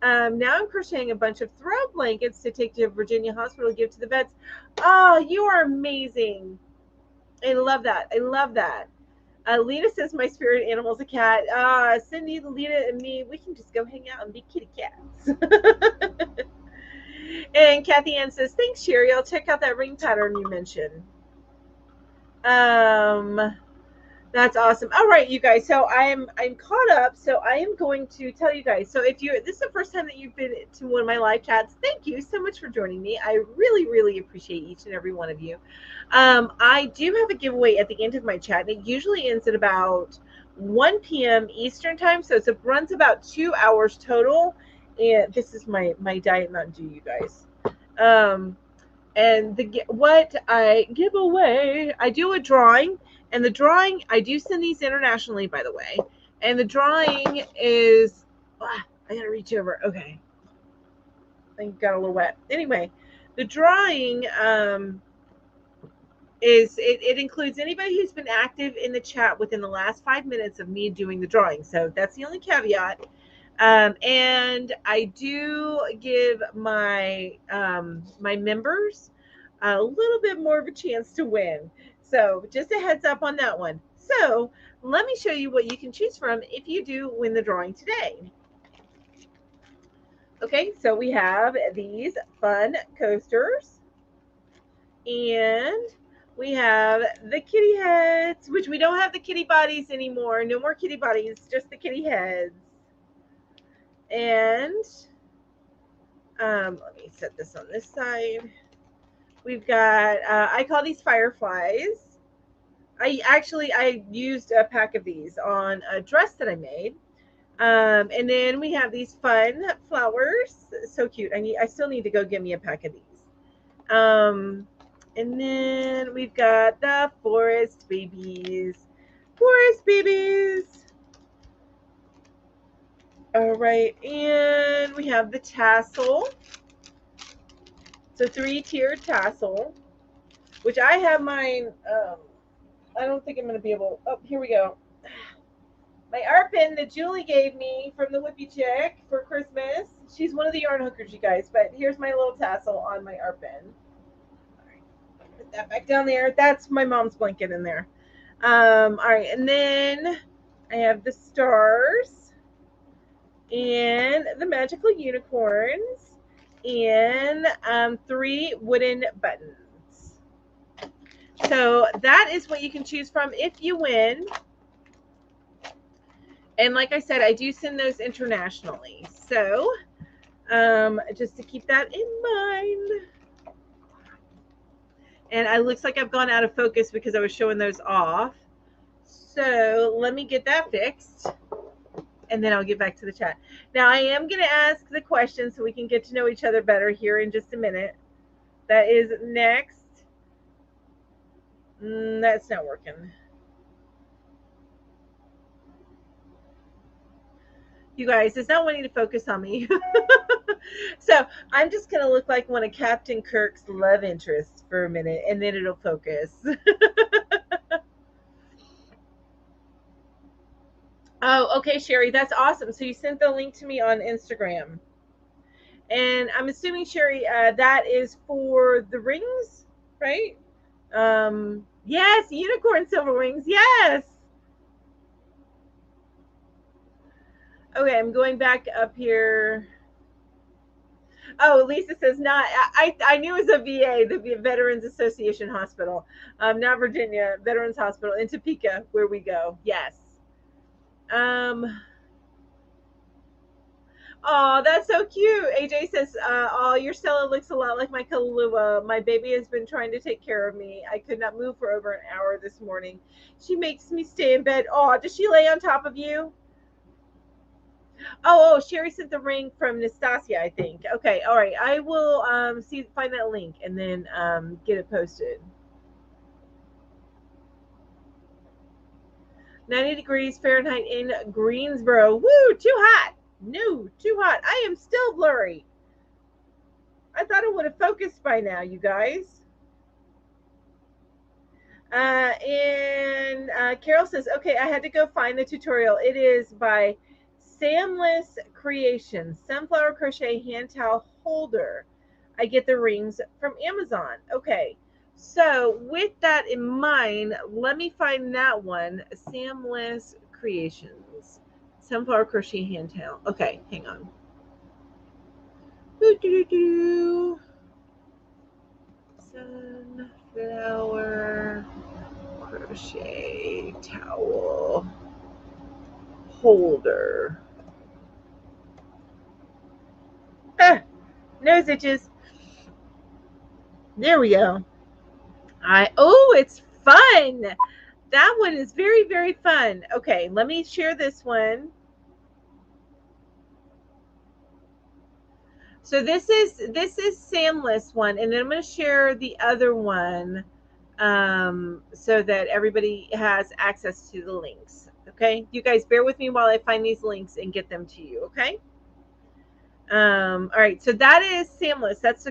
Now I'm crocheting a bunch of throw blankets to take to Virginia Hospital to give to the vets. Oh, you are amazing. I love that. I love that. Lena says my spirit animal's a cat. Cindy, Lena, and me, we can just go hang out and be kitty cats. And Kathy Ann says, thanks, Sherry. I'll check out that ring pattern you mentioned. That's awesome. All right, you guys. So I'm caught up. So I am going to tell you guys. So if this is the first time that you've been to one of my live chats, thank you so much for joining me. I really, really appreciate each and every one of you. I do have a giveaway at the end of my chat. And it usually ends at about 1 p.m. Eastern time. So it runs about 2 hours total. And this is my Diet Mountain Dew, you guys. And what I give away, I do a drawing. And the drawing, I do send these internationally, by the way. And the drawing is, I gotta reach over. Okay. I think it got a little wet. Anyway, the drawing it includes anybody who's been active in the chat within the last 5 minutes of me doing the drawing. So that's the only caveat. And I do give my my members a little bit more of a chance to win. So just a heads up on that one. So let me show you what you can choose from if you do win the drawing today. Okay, so we have these fun coasters, and we have the kitty heads, which we don't have the kitty bodies anymore. No more kitty bodies, just the kitty heads. And let me set this on this side. We've got, I call these Fireflies. I used a pack of these on a dress that I made. And then we have these fun flowers. So cute. I still need to go get me a pack of these. And then we've got the forest babies. Forest babies. All right. And we have the tassel. So 3-tiered tassel, which I have mine. I don't think I'm going to be able. Oh, here we go. My art pin that Julie gave me from the Whippy Chick for Christmas. She's one of the yarn hookers, you guys. But here's my little tassel on my art pin. All right, put that back down there. That's my mom's blanket in there. All right, and then I have the stars and the magical unicorns and 3 wooden buttons. So that is what you can choose from if you win. And like I said, I do send those internationally. So just to keep that in mind. And it looks like I've gone out of focus because I was showing those off. So let me get that fixed. And then I'll get back to the chat. Now I am going to ask the question so we can get to know each other better here in just a minute. That is next. That's not working. You guys, it's not wanting to focus on me. So I'm just going to look like one of Captain Kirk's love interests for a minute, and then it'll focus. Oh, okay, Sherry, that's awesome. So you sent the link to me on Instagram. And I'm assuming, Sherry, that is for the rings, right? Yes, unicorn silver wings, yes. Okay, I'm going back up here. Oh, Lisa says not. I knew it was a VA, the Veterans Association Hospital, not Virginia Veterans Hospital in Topeka, where we go. Yes. Oh, that's so cute. AJ says, "Oh, your Stella looks a lot like my Kahlua. My baby has been trying to take care of me. I could not move for over an hour this morning. She makes me stay in bed. Oh, does she lay on top of you?" Oh, Sherry sent the ring from Nastasia, I think. Okay, all right. I will find that link and then get it posted. 90 degrees Fahrenheit in Greensboro. Woo, too hot. No, too hot. I am still blurry. I thought it would have focused by now, you guys. And Carol says, okay, I had to go find the tutorial. It is by Samless Creations, Sunflower Crochet Hand Towel Holder. I get the rings from Amazon. Okay, so with that in mind, let me find that one. Samless Creations, Sunflower Crochet Hand Towel. Okay, hang on. Sunflower Crochet Towel Holder. Nose itches. There we go. Oh, it's fun. That one is very, very fun. Okay, let me share this one. So this is Samless one, and then I'm going to share the other one so that everybody has access to the links. Okay, you guys bear with me while I find these links and get them to you. Okay. All right, so that is Samless. That's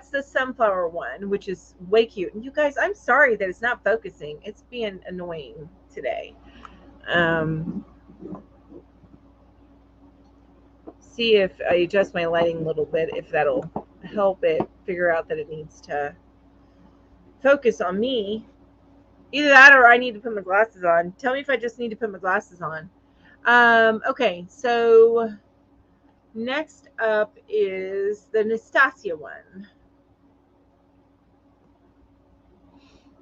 the sunflower one, which is way cute. And you guys, I'm sorry that it's not focusing. It's being annoying today. See if I adjust my lighting a little bit, if that'll help it figure out that it needs to focus on me. Either that or I need to put my glasses on. Tell me if I just need to put my glasses on. Okay, so next up is the Nastasia one.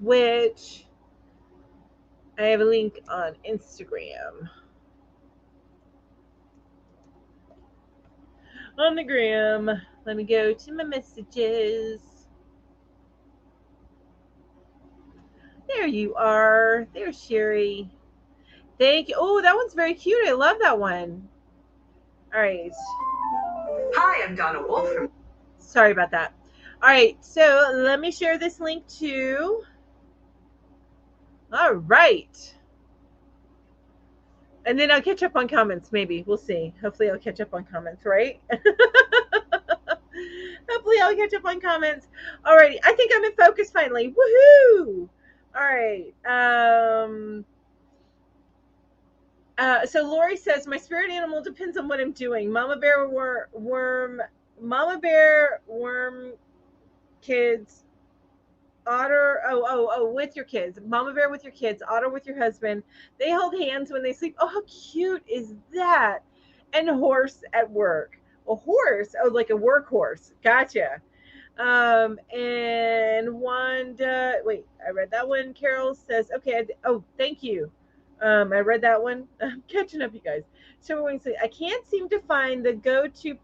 which I have a link on Instagram. On the gram. Let me go to my messages. There you are. There's Sherry. Thank you. Oh, that one's very cute. I love that one. All right. Hi, I'm Donna Wolf. Sorry about that. All right. So let me share this link too. All right. And then I'll catch up on comments, maybe. We'll see. Hopefully I'll catch up on comments, right? Hopefully I'll catch up on comments. All right. I think I'm in focus finally. Woohoo! All right. So Lori says, my spirit animal depends on what I'm doing. Mama bear worm kids, otter, with your kids. Mama bear with your kids, otter with your husband. They hold hands when they sleep. Oh, how cute is that? And horse at work. A horse? Oh, like a workhorse. Gotcha. And Wanda, wait, I read that one. Carol says, okay, thank you. I read that one. I'm catching up, you guys. So I can't seem to find the go to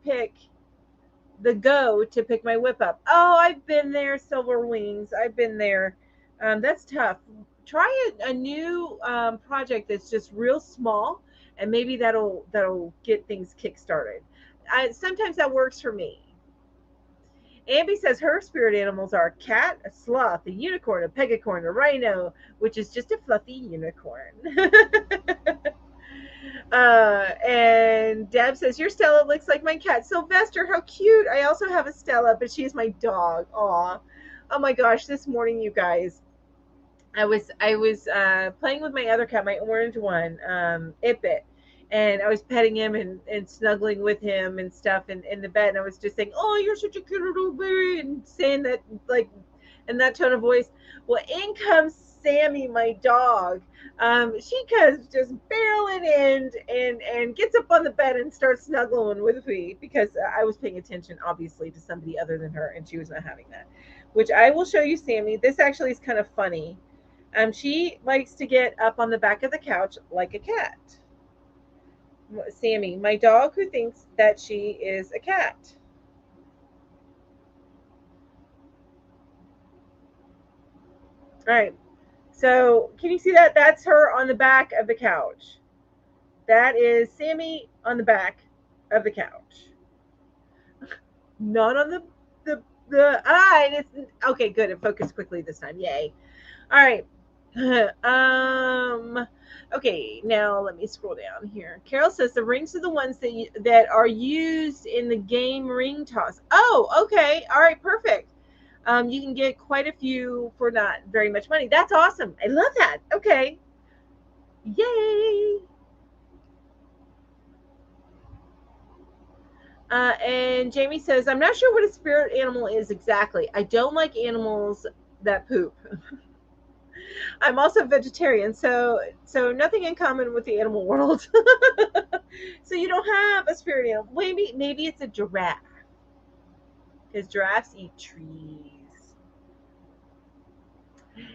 pick my whip up. Oh, I've been there, Silver Wings. I've been there. That's tough. Try a new project that's just real small, and maybe that'll get things kick-started. Sometimes that works for me. Ambi says her spirit animals are a cat, a sloth, a unicorn, a pegacorn, a rhino, which is just a fluffy unicorn. And Deb says, your Stella looks like my cat, Sylvester. How cute. I also have a Stella, but she's my dog. Aw. Oh my gosh, this morning, you guys, I was playing with my other cat, my orange one, Ipit. And I was petting him and snuggling with him and stuff in the bed. And I was just saying, oh, you're such a cute little baby, and saying that, like, in that tone of voice. Well, in comes Sammy, my dog. She comes just barreling in and gets up on the bed and starts snuggling with me, because I was paying attention, obviously, to somebody other than her, and she was not having that. Which I will show you, Sammy. This actually is kind of funny. She likes to get up on the back of the couch like a cat. Sammy, my dog, who thinks that she is a cat. All right. So can you see that? That's her on the back of the couch. That is Sammy on the back of the couch. Not on the eye. Okay, good. It focused quickly this time. Yay. All right. Okay, now let me scroll down here. Carol says the rings are the ones that are used in the game ring toss. Oh, okay. All right, perfect. You can get quite a few for not very much money. That's awesome. I love that. Okay. Yay. And Jamie says, I'm not sure what a spirit animal is exactly. I don't like animals that poop. I'm also vegetarian, so nothing in common with the animal world. So you don't have a spirit animal. Maybe it's a giraffe, because giraffes eat trees.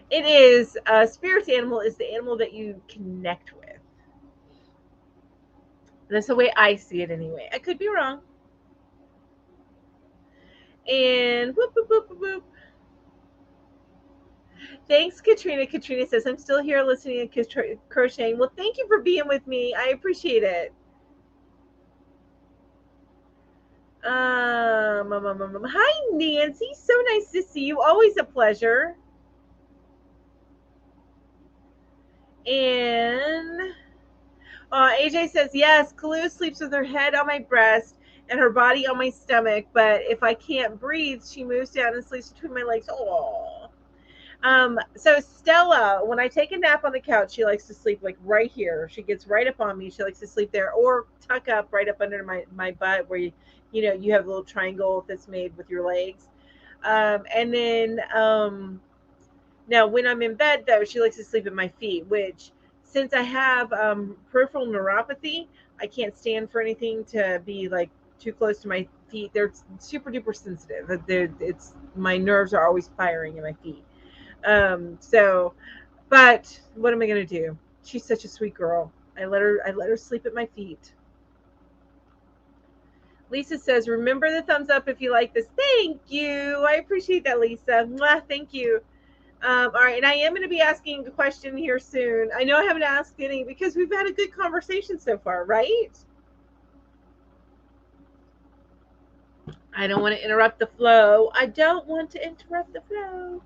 It is a spirit animal is the animal that you connect with. That's the way I see it anyway. I could be wrong. And whoop, whoop, whoop, whoop, whoop. Thanks, Katrina. Katrina says, I'm still here listening and crocheting. Well, thank you for being with me. I appreciate it. Hi, Nancy. So nice to see you. Always a pleasure. And AJ says, yes, Kalu sleeps with her head on my breast and her body on my stomach. But if I can't breathe, she moves down and sleeps between my legs. Oh. So Stella, when I take a nap on the couch, she likes to sleep like right here. She gets right up on me. She likes to sleep there, or tuck up right up under my butt, where you have a little triangle that's made with your legs. And then now when I'm in bed, though, she likes to sleep at my feet, which, since I have peripheral neuropathy, I can't stand for anything to be like too close to my feet. They're super duper sensitive. My nerves are always firing in my feet. But what am I gonna do? She's such a sweet girl. I let her sleep at my feet. Lisa says, remember the thumbs up if you like this. Thank you. I appreciate that, Lisa. Mwah, thank you. All right, and I am going to be asking a question here soon. I know I haven't asked any because we've had a good conversation so far, right? I don't want to interrupt the flow. I don't want to interrupt the flow.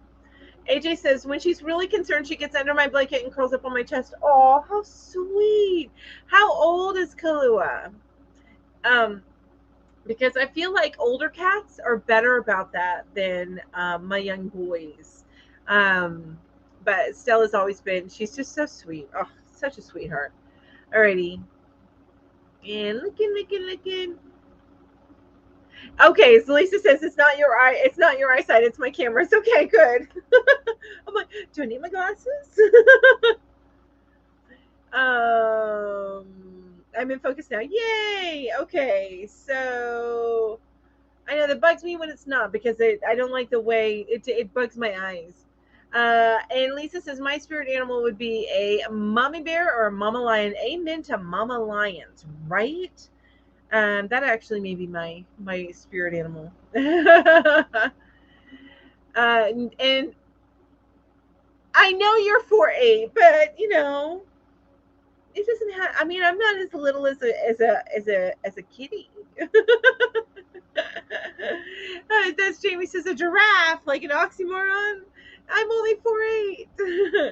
AJ says, when she's really concerned, she gets under my blanket and curls up on my chest. Oh, how sweet. How old is Kahlua? Because I feel like older cats are better about that than my young boys. But Stella's always been, she's just so sweet. Oh, such a sweetheart. Alrighty. And looking. Okay, so Lisa says it's not your eyesight, it's my camera. It's okay, good. I'm like, do I need my glasses? I'm in focus now. Yay! Okay, so I know that bugs me when it's not because I don't like the way it bugs my eyes. And Lisa says my spirit animal would be a mommy bear or a mama lion. Amen to mama lions, right? That actually may be my spirit animal. And I know you're 4'8", but you know it doesn't have. I mean, I'm not as little as a kitty. That's Jamie says a giraffe, like an oxymoron. I'm only 4'8".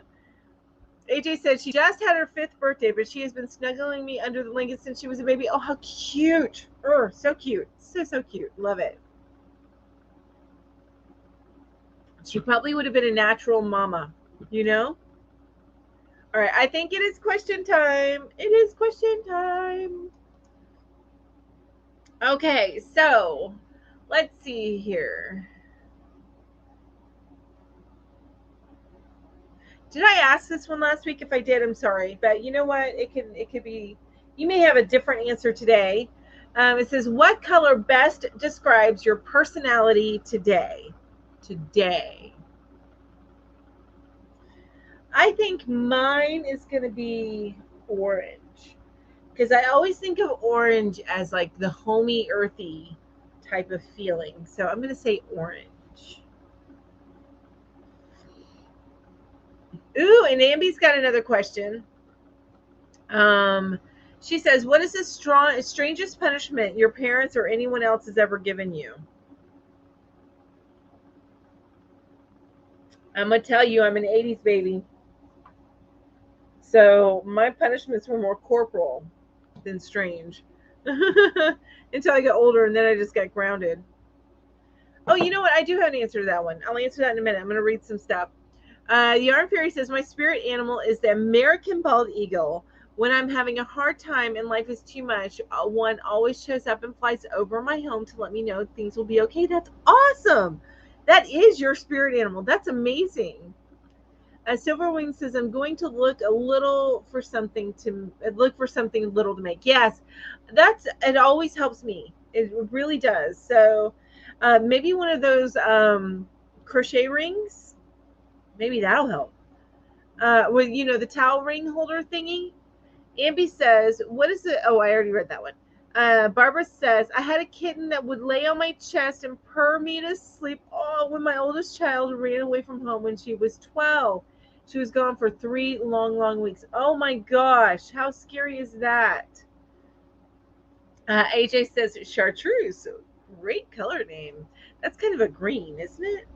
AJ said she just had her 5th birthday, but she has been snuggling me under the blanket since she was a baby. Oh, how cute. So cute. So cute. Love it. She probably would have been a natural mama, you know? All right, I think it is question time. It is question time. Okay, so let's see here. Did I ask this one last week? If I did, I'm sorry. But you know what? It could be, you may have a different answer today. It says, what color best describes your personality today? Today. I think mine is going to be orange. Because I always think of orange as like the homey, earthy type of feeling. So I'm going to say orange. Ooh, and Ambi's got another question. She says, what is the strangest punishment your parents or anyone else has ever given you? I'm going to tell you, I'm an 80s baby. So my punishments were more corporal than strange. Until I got older, and then I just got grounded. Oh, you know what? I do have an answer to that one. I'll answer that in a minute. I'm going to read some stuff. Yarn Fairy says, my spirit animal is the American bald eagle. When I'm having a hard time and life is too much, one always shows up and flies over my home to let me know things will be okay. That's awesome. That is your spirit animal. That's amazing. Silverwing says, I'm going to look for something little to make. Yes, it always helps me. It really does. So maybe one of those crochet rings, maybe that'll help. Well, you know, the towel ring holder thingy. Ambi says, what is it? Oh, I already read that one. Barbara says, I had a kitten that would lay on my chest and purr me to sleep. Oh, when my oldest child ran away from home when she was 12. She was gone for 3 long weeks. Oh my gosh, how scary is that? AJ says, chartreuse. Great color name. That's kind of a green, isn't it?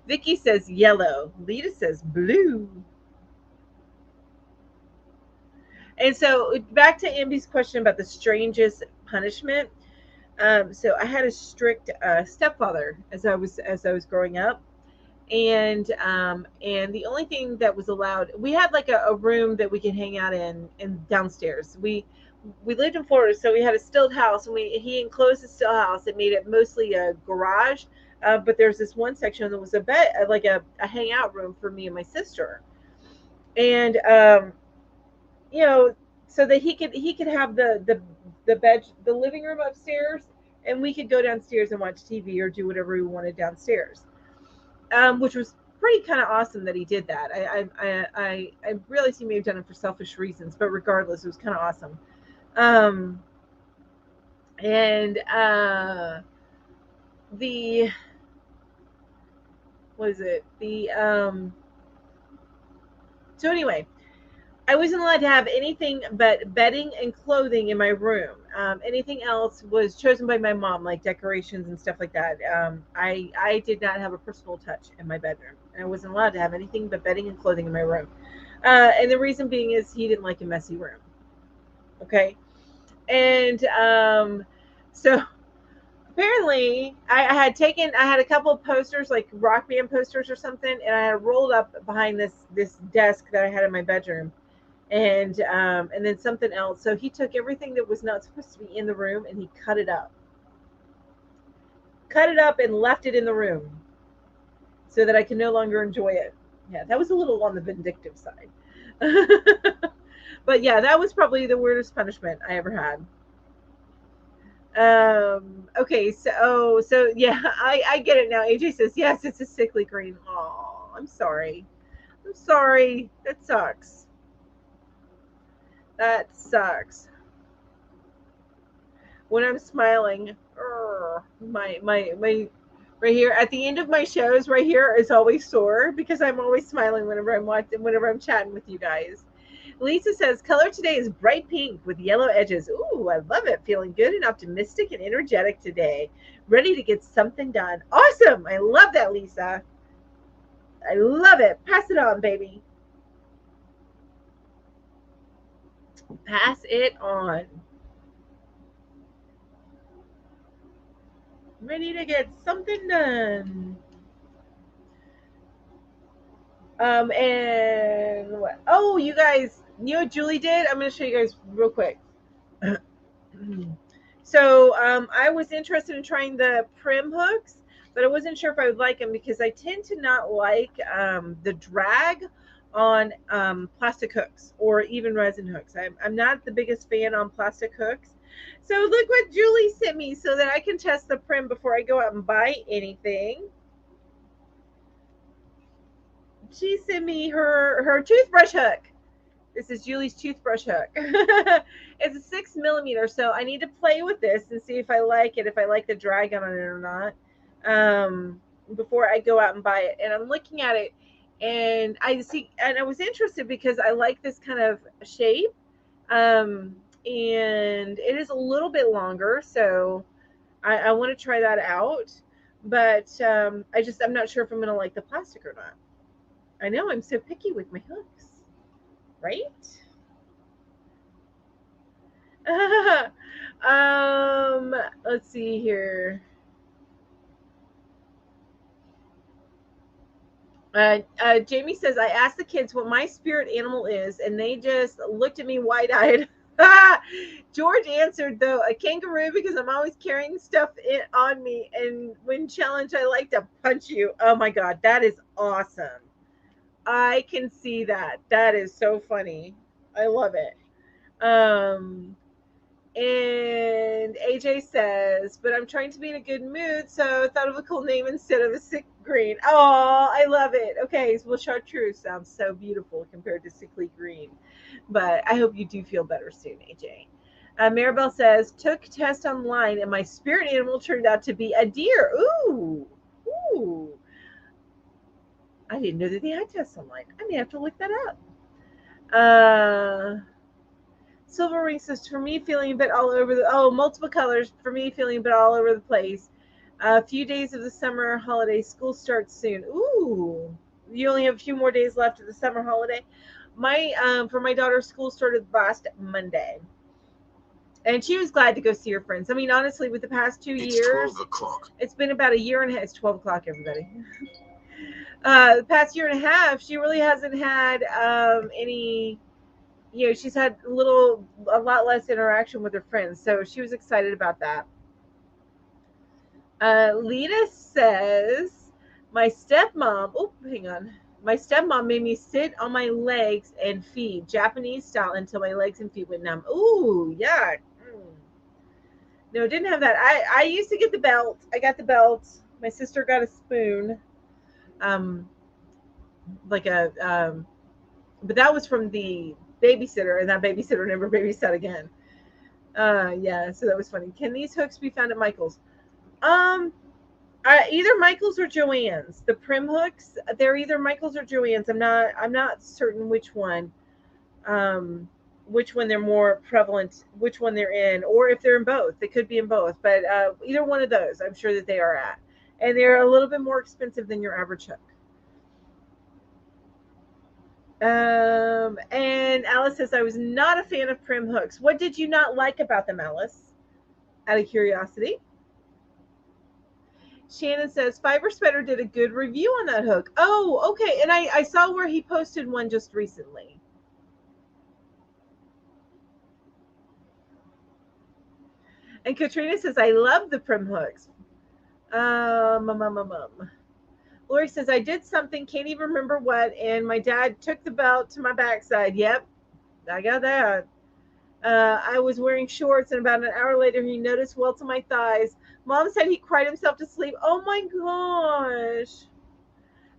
Vicky says yellow. Lita says blue. And so back to Ambi's question about the strangest punishment. So I had a strict stepfather as I was growing up, and the only thing that was allowed, we had like a room that we could hang out in downstairs. We lived in Florida, so we had a stilt house, and he enclosed the stilt house. It made it mostly a garage, but there's this one section that was a bed, like a hangout room for me and my sister, and you know, so that he could have the bed, the living room upstairs, and we could go downstairs and watch TV or do whatever we wanted downstairs, which was pretty kind of awesome that he did that. I realize he may have done it for selfish reasons, but regardless, it was kind of awesome. And the what is it? So anyway, I wasn't allowed to have anything but bedding and clothing in my room. Anything else was chosen by my mom, like decorations and stuff like that. I did not have a personal touch in my bedroom, and I wasn't allowed to have anything but bedding and clothing in my room. And the reason being is he didn't like a messy room. Okay, and so apparently I had a couple of posters, like rock band posters or something, and I had rolled up behind this desk that I had in my bedroom, and then something else. So he took everything that was not supposed to be in the room and he cut it up and left it in the room so that I can no longer enjoy it. Yeah, that was a little on the vindictive side. But yeah, that was probably the weirdest punishment I ever had. Okay, so yeah, I get it now. AJ says yes, it's a sickly green. Oh, I'm sorry. That sucks. When I'm smiling, my right here at the end of my shows, right here is always sore because I'm always smiling whenever I'm chatting with you guys. Lisa says, color today is bright pink with yellow edges. Ooh, I love it. Feeling good and optimistic and energetic today. Ready to get something done. Awesome. I love that, Lisa. I love it. Pass it on, baby. Pass it on. Ready to get something done. And what? Oh, you guys, you know what Julie did? I'm going to show you guys real quick. So I was interested in trying the Prim hooks, but I wasn't sure if I would like them because I tend to not like the drag on plastic hooks or even resin hooks. I'm not the biggest fan on plastic hooks. So look what Julie sent me so that I can test the Prim before I go out and buy anything. She sent me her toothbrush hook. This is Julie's toothbrush hook. It's a 6mm, so I need to play with this and see if I like it, if I like the drag on it or not, before I go out and buy it. And I'm looking at it, and I was interested because I like this kind of shape, and it is a little bit longer, so I want to try that out. But I'm not sure if I'm going to like the plastic or not. I know I'm so picky with my hooks. Right? Let's see here. Jamie says, I asked the kids what my spirit animal is, and they just looked at me wide-eyed. George answered, though, a kangaroo, because I'm always carrying stuff on me, and when challenged, I like to punch you. Oh my God, that is awesome. I can see that. That is so funny. I love it. And AJ says, but I'm trying to be in a good mood, so I thought of a cool name instead of a sick green. Oh, I love it. Okay, well, chartreuse sounds so beautiful compared to sickly green. But I hope you do feel better soon, AJ. Maribel says, took test online, and my spirit animal turned out to be a deer. Ooh. I didn't know that they had tests online. I may have to look that up. Silver Ring says, for me, feeling a bit all over multiple colors. For me, feeling a bit all over the place. A few days of the summer holiday. School starts soon. Ooh. You only have a few more days left of the summer holiday. For my daughter, school started last Monday. And she was glad to go see her friends. I mean, honestly, with the past 2 years, 12 o'clock. It's been about a year and a half. It's 12 o'clock, everybody. The past year and a half, she really hasn't had any, she's had a lot less interaction with her friends. So she was excited about that. Lita says, my stepmom made me sit on my legs and feed, Japanese style, until my legs and feet went numb. Ooh, yeah. No, didn't have that. I used to get the belt. I got the belt. My sister got a spoon. like a, but that was from the babysitter, and that babysitter never babysat again. Yeah, so that was funny. Can these hooks be found at Michael's? Either Michael's or Joann's. The Prim hooks, they're either Michael's or Joann's. I'm not certain which one they're more prevalent, which one they're in, or if they're in both. They could be in both, but either one of those, I'm sure that they are at, and they're a little bit more expensive than your average hook. And Alice says, I was not a fan of Prim hooks. What did you not like about them, Alice? Out of curiosity. Shannon says, Fiber Spider did a good review on that hook. Oh, okay. And I saw where he posted one just recently. And Katrina says, I love the Prim hooks. Lori says, I did something, can't even remember what, and my dad took the belt to my backside. Yep, I got that. I was wearing shorts, and about an hour later, he noticed welts on my thighs. Mom said he cried himself to sleep. Oh my gosh.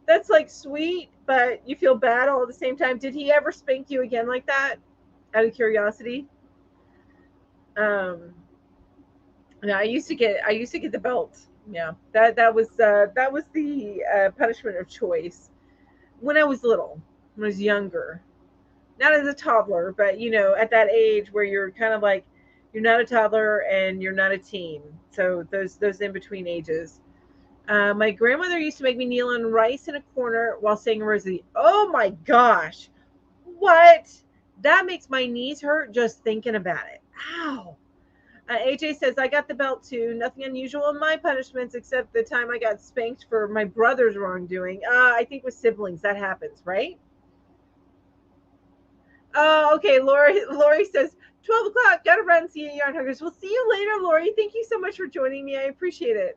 That's like sweet, but you feel bad all at the same time. Did he ever spank you again like that? Out of curiosity? No, I used to get the belt. Yeah, that was the punishment of choice when I was little, when I was younger. Not as a toddler, but at that age where you're kind of like, you're not a toddler and you're not a teen. So those in between ages. My grandmother used to make me kneel on rice in a corner while saying a rosary. Oh my gosh, what? That makes my knees hurt just thinking about it. Ow. AJ says, I got the belt too. Nothing unusual in my punishments except the time I got spanked for my brother's wrongdoing. I think with siblings, that happens, right? Oh, okay. Lori says, 12 o'clock, gotta run, see you, Yarn Huggers. We'll see you later, Lori. Thank you so much for joining me. I appreciate it.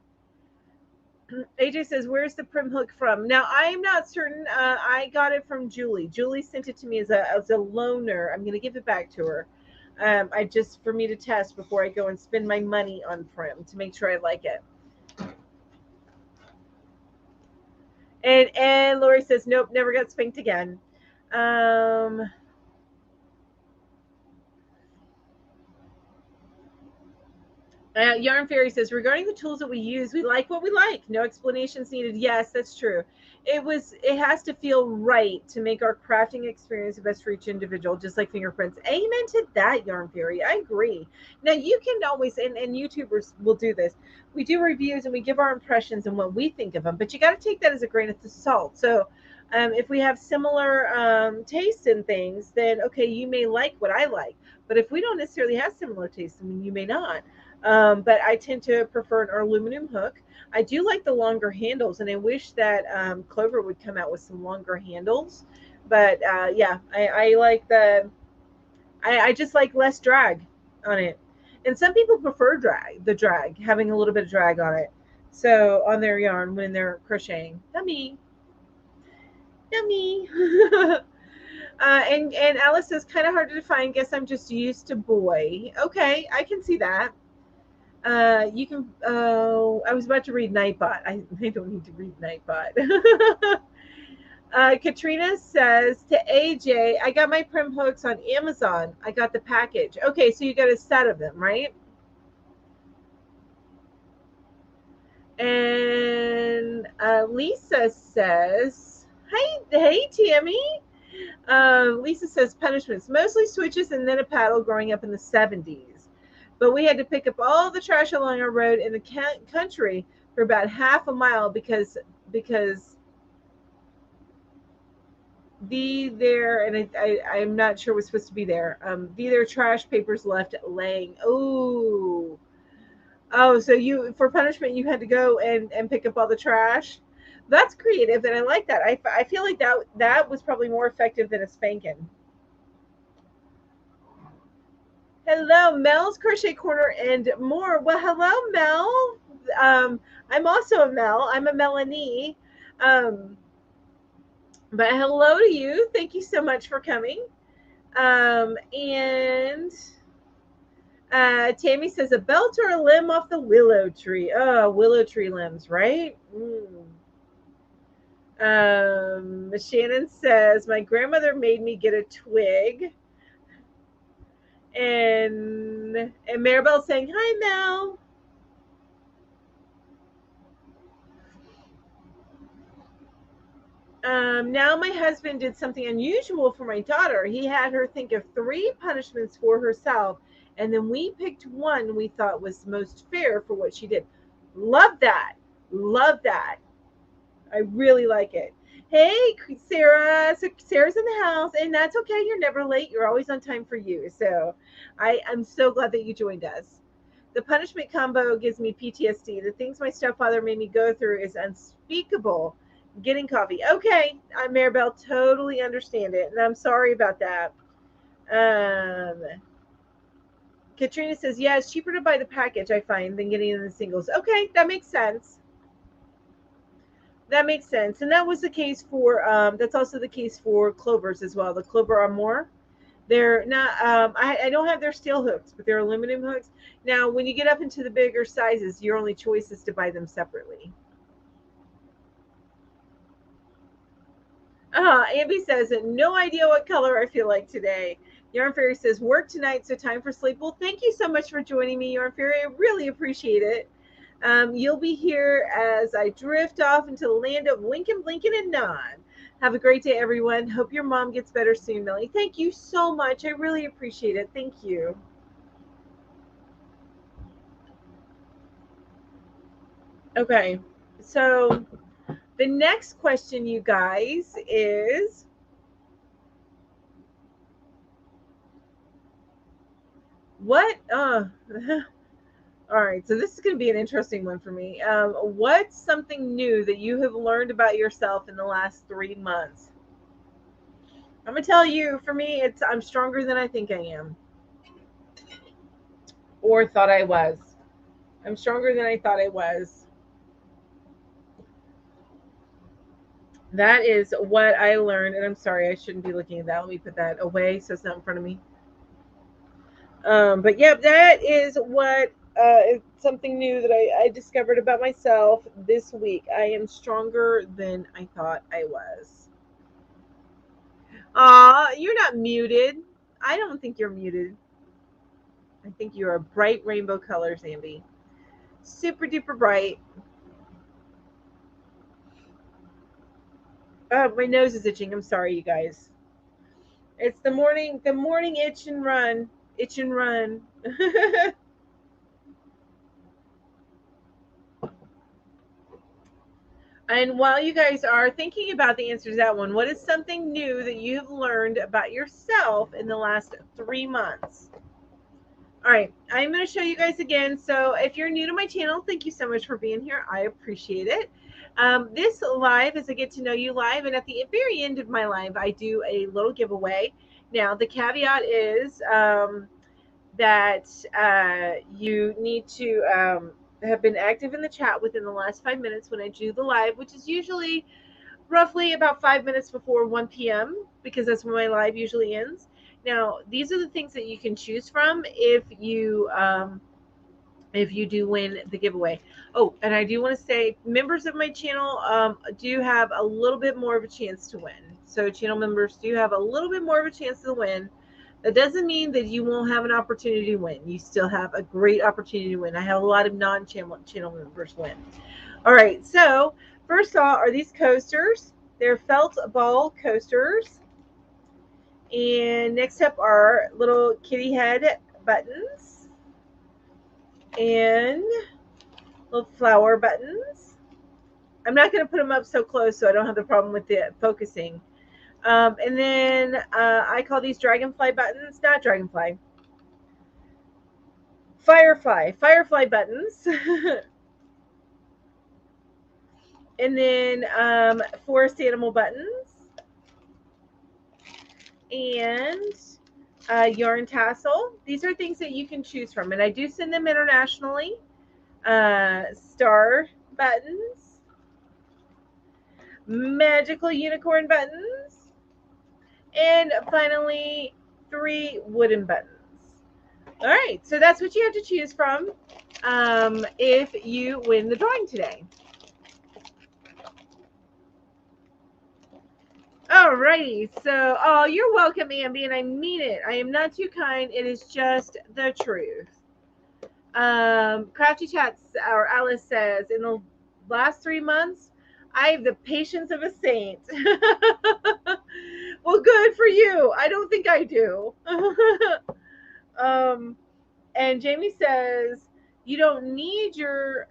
AJ says, where's the Prim hook from? Now, I'm not certain. I got it from Julie. Julie sent it to me as a loaner. I'm going to give it back to her. For me to test before I go and spend my money on Prim to make sure I like it. And Lori says, nope, never got spanked again. Yarn Fairy says, regarding the tools that we use, we like what we like. No explanations needed. Yes, that's true. It has to feel right to make our crafting experience the best for each individual, just like fingerprints. Amen to that, Yarn Fairy. I agree. Now, you can always, and YouTubers will do this, we do reviews and we give our impressions and what we think of them, but you got to take that as a grain of salt. So if we have similar tastes in things, then, okay, you may like what I like. But if we don't necessarily have similar tastes, I mean, you may not. But I tend to prefer an aluminum hook. I do like the longer handles, and I wish that Clover would come out with some longer handles. But yeah, I like I just like less drag on it. And some people prefer drag, having a little bit of drag on it. So on their yarn when they're crocheting. Yummy. And Alice says, kind of hard to define. Guess I'm just used to boy. Okay, I can see that. You can. I was about to read Nightbot. I don't need to read Nightbot. Katrina says to AJ, I got my Prim hooks on Amazon. I got the package. Okay, so you got a set of them, right? And Lisa says, hey, Tammy. Lisa says punishments, mostly switches and then a paddle growing up in the 70s. But we had to pick up all the trash along our road in the country for about half a mile because there, and I'm not sure what's supposed to be there. There trash papers left laying. Oh, so for punishment you had to go and pick up all the trash. That's creative, and I like that. I feel like that was probably more effective than a spanking. Hello, Mel's Crochet Corner and more. Well, hello, Mel. I'm also a Mel. I'm a Melanie. But hello to you. Thank you so much for coming. And Tammy says, a belt or a limb off the willow tree. Oh, willow tree limbs, right? Shannon says, my grandmother made me get a twig. And Maribel's saying, hi, Mel. Now my husband did something unusual for my daughter. He had her think of 3 punishments for herself, and then we picked one we thought was most fair for what she did. Love that. Love that. I really like it. Hey, Sarah. So Sarah's in the house, and that's okay. You're never late. You're always on time for you. So I'm so glad that you joined us. The punishment combo gives me PTSD. The things my stepfather made me go through is unspeakable. Getting coffee. Okay, Maribel, totally understand it, and I'm sorry about that. Katrina says, yeah, it's cheaper to buy the package, I find, than getting in the singles. Okay, that makes sense. That makes sense. And that was the case for, that's also the case for Clovers as well. The Clover Amour. They're not, I don't have their steel hooks, but they're aluminum hooks. Now, when you get up into the bigger sizes, your only choice is to buy them separately. Ambi says, no idea what color I feel like today. Yarn Fairy says, work tonight, so time for sleep. Well, thank you so much for joining me, Yarn Fairy. I really appreciate it. You'll be here as I drift off into the land of winking, blinking, and nod. Have a great day, everyone. Hope your mom gets better soon, Melanie. Thank you so much. I really appreciate it. Thank you. Okay, so the next question, you guys, is what? All right, so this is going to be an interesting one for me. What's something new that you have learned about yourself in the last 3 months? I'm going to tell you, for me, I'm stronger than I think I am. Or thought I was. I'm stronger than I thought I was. That is what I learned. And I'm sorry, I shouldn't be looking at that. Let me put that away so it's not in front of me. But yeah, that is what something new that I discovered about myself this week. I am stronger than I thought I was. You're not muted. I don't think you're muted. I think you are bright rainbow colors, Ambi. Super duper bright. My nose is itching. I'm sorry, you guys. It's the morning itch and run. Itch and run. And while you guys are thinking about the answer to that one, what is something new that you've learned about yourself in the last 3 months? All right, I'm going to show you guys again. So if you're new to my channel, thank you so much for being here. I appreciate it. This live is a get to know you live. And at the very end of my live, I do a little giveaway. Now, the caveat is that you need to have been active in the chat within the last 5 minutes when I do the live, which is usually roughly about 5 minutes before 1 p.m. because that's when my live usually ends. Now, these are the things that you can choose from if you do win the giveaway. Oh, and I do want to say members of my channel do have a little bit more of a chance to win. So channel members do have a little bit more of a chance to win. That doesn't mean that you won't have an opportunity to win. You still have a great opportunity to win. I have a lot of non-channel members win. All right, so first of all are these coasters. They're felt ball coasters. And next up are little kitty head buttons and little flower buttons. I'm not going to put them up so close so I don't have the problem with the focusing. And then I call these dragonfly buttons, not dragonfly, firefly buttons. And then forest animal buttons and yarn tassel. These are things that you can choose from, and I do send them internationally. Star buttons, magical unicorn buttons, and finally 3 wooden buttons. All right, so that's what you have to choose from if you win the drawing today. Alrighty, so oh, you're welcome, Ambi, and I mean it. I am not too kind. It is just the truth. Crafty Chats or Alice says, in the last 3 months, I have the patience of a saint. Well, good for you. I don't think I do. And Jamie says, you don't need your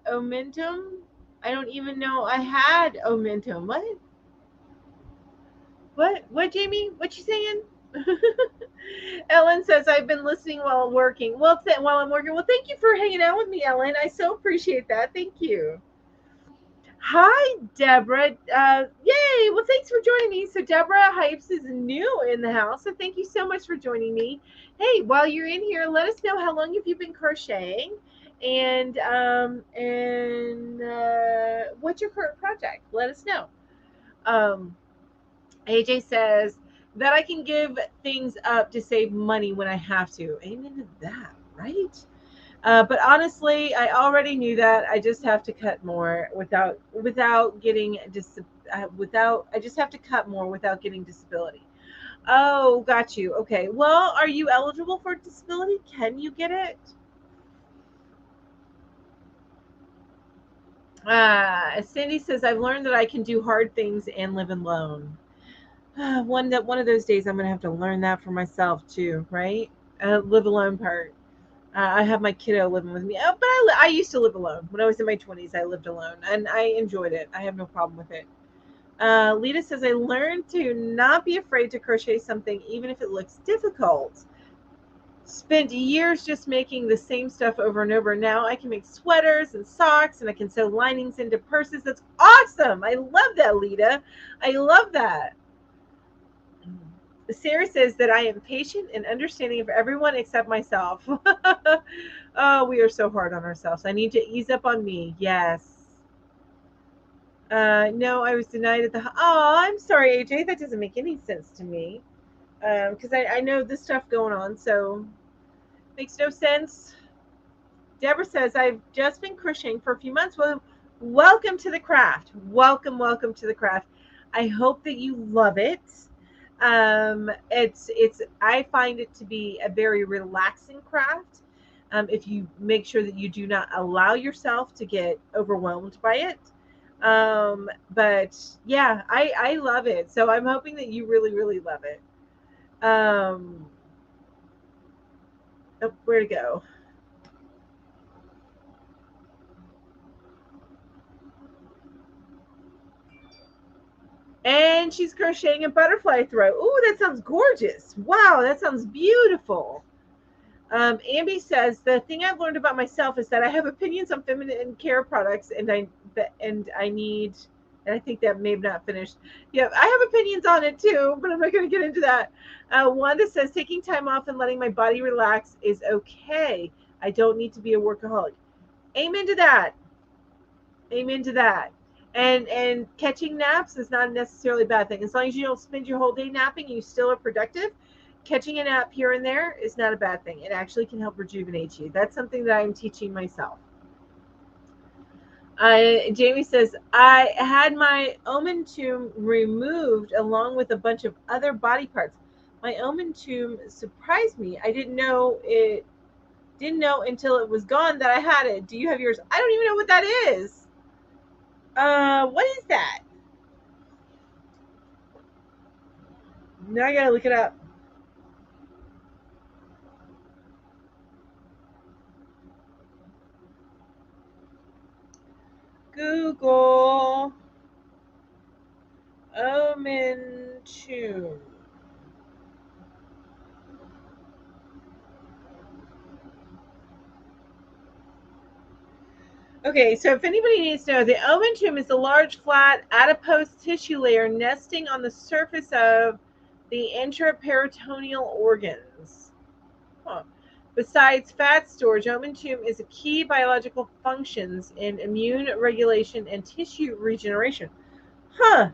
momentum. I don't even know I had momentum. What, Jamie? What you saying? Ellen says, I've been listening while working. Well, while I'm working. Well, thank you for hanging out with me, Ellen. I so appreciate that. Thank you. Hi, Deborah. Yay. Well, thanks for joining me. So Deborah Hypes is new in the house. So thank you so much for joining me. Hey, while you're in here, let us know how long have you been crocheting and what's your current project? Let us know. AJ says that I can give things up to save money when I have to. Amen to that, right? But honestly, I already knew that. I just have to cut more without getting I just have to cut more without getting disability. Oh, got you. Okay. Well, are you eligible for disability? Can you get it? Cindy says I've learned that I can do hard things and live alone. One of those days I'm gonna have to learn that for myself too, right? Live alone part. I have my kiddo living with me, but I used to live alone when I was in my 20s. I lived alone and I enjoyed it. I have no problem with it. Lita says I learned to not be afraid to crochet something even if it looks difficult. Spent years just making the same stuff over and over. Now I can make sweaters and socks and I can sew linings into purses. That's awesome. I love that, Lita. I love that. Sarah says that I am patient and understanding of everyone except myself. Oh, we are so hard on ourselves. I need to ease up on me. Yes. No, I was denied at the. Oh, I'm sorry, AJ. That doesn't make any sense to me. Because I know this stuff going on, so makes no sense. Deborah says I've just been crocheting for a few months. Well, welcome to the craft. Welcome to the craft. I hope that you love it. It's I find it to be a very relaxing craft. If you make sure that you do not allow yourself to get overwhelmed by it. But yeah, I love it. So I'm hoping that you really love it. Oh, where to go? And she's crocheting a butterfly throat. Oh, that sounds gorgeous. Wow, that sounds beautiful. Ambi says the thing I've learned about myself is that I have opinions on feminine care products, and I think that may have not finished. Yeah, I have opinions on it too, but I'm not going to get into that. Wanda says taking time off and letting my body relax is okay. I don't need to be a workaholic. Amen to that. Amen to that. And catching naps is not necessarily a bad thing. As long as you don't spend your whole day napping, you still are productive. Catching a nap here and there is not a bad thing. It actually can help rejuvenate you. That's something that I'm teaching myself. Jamie says, I had my omen tomb removed along with a bunch of other body parts. My omen tomb surprised me. I didn't know until it was gone that I had it. Do you have yours? I don't even know what that is. What is that? Now I gotta look it up. Google omen tomb. Okay, so if anybody needs to know, the omen tomb is a large, flat, adipose tissue layer nesting on the surface of the intraperitoneal organs. Huh. Besides fat storage, omen tomb is a key biological functions in immune regulation and tissue regeneration. Huh.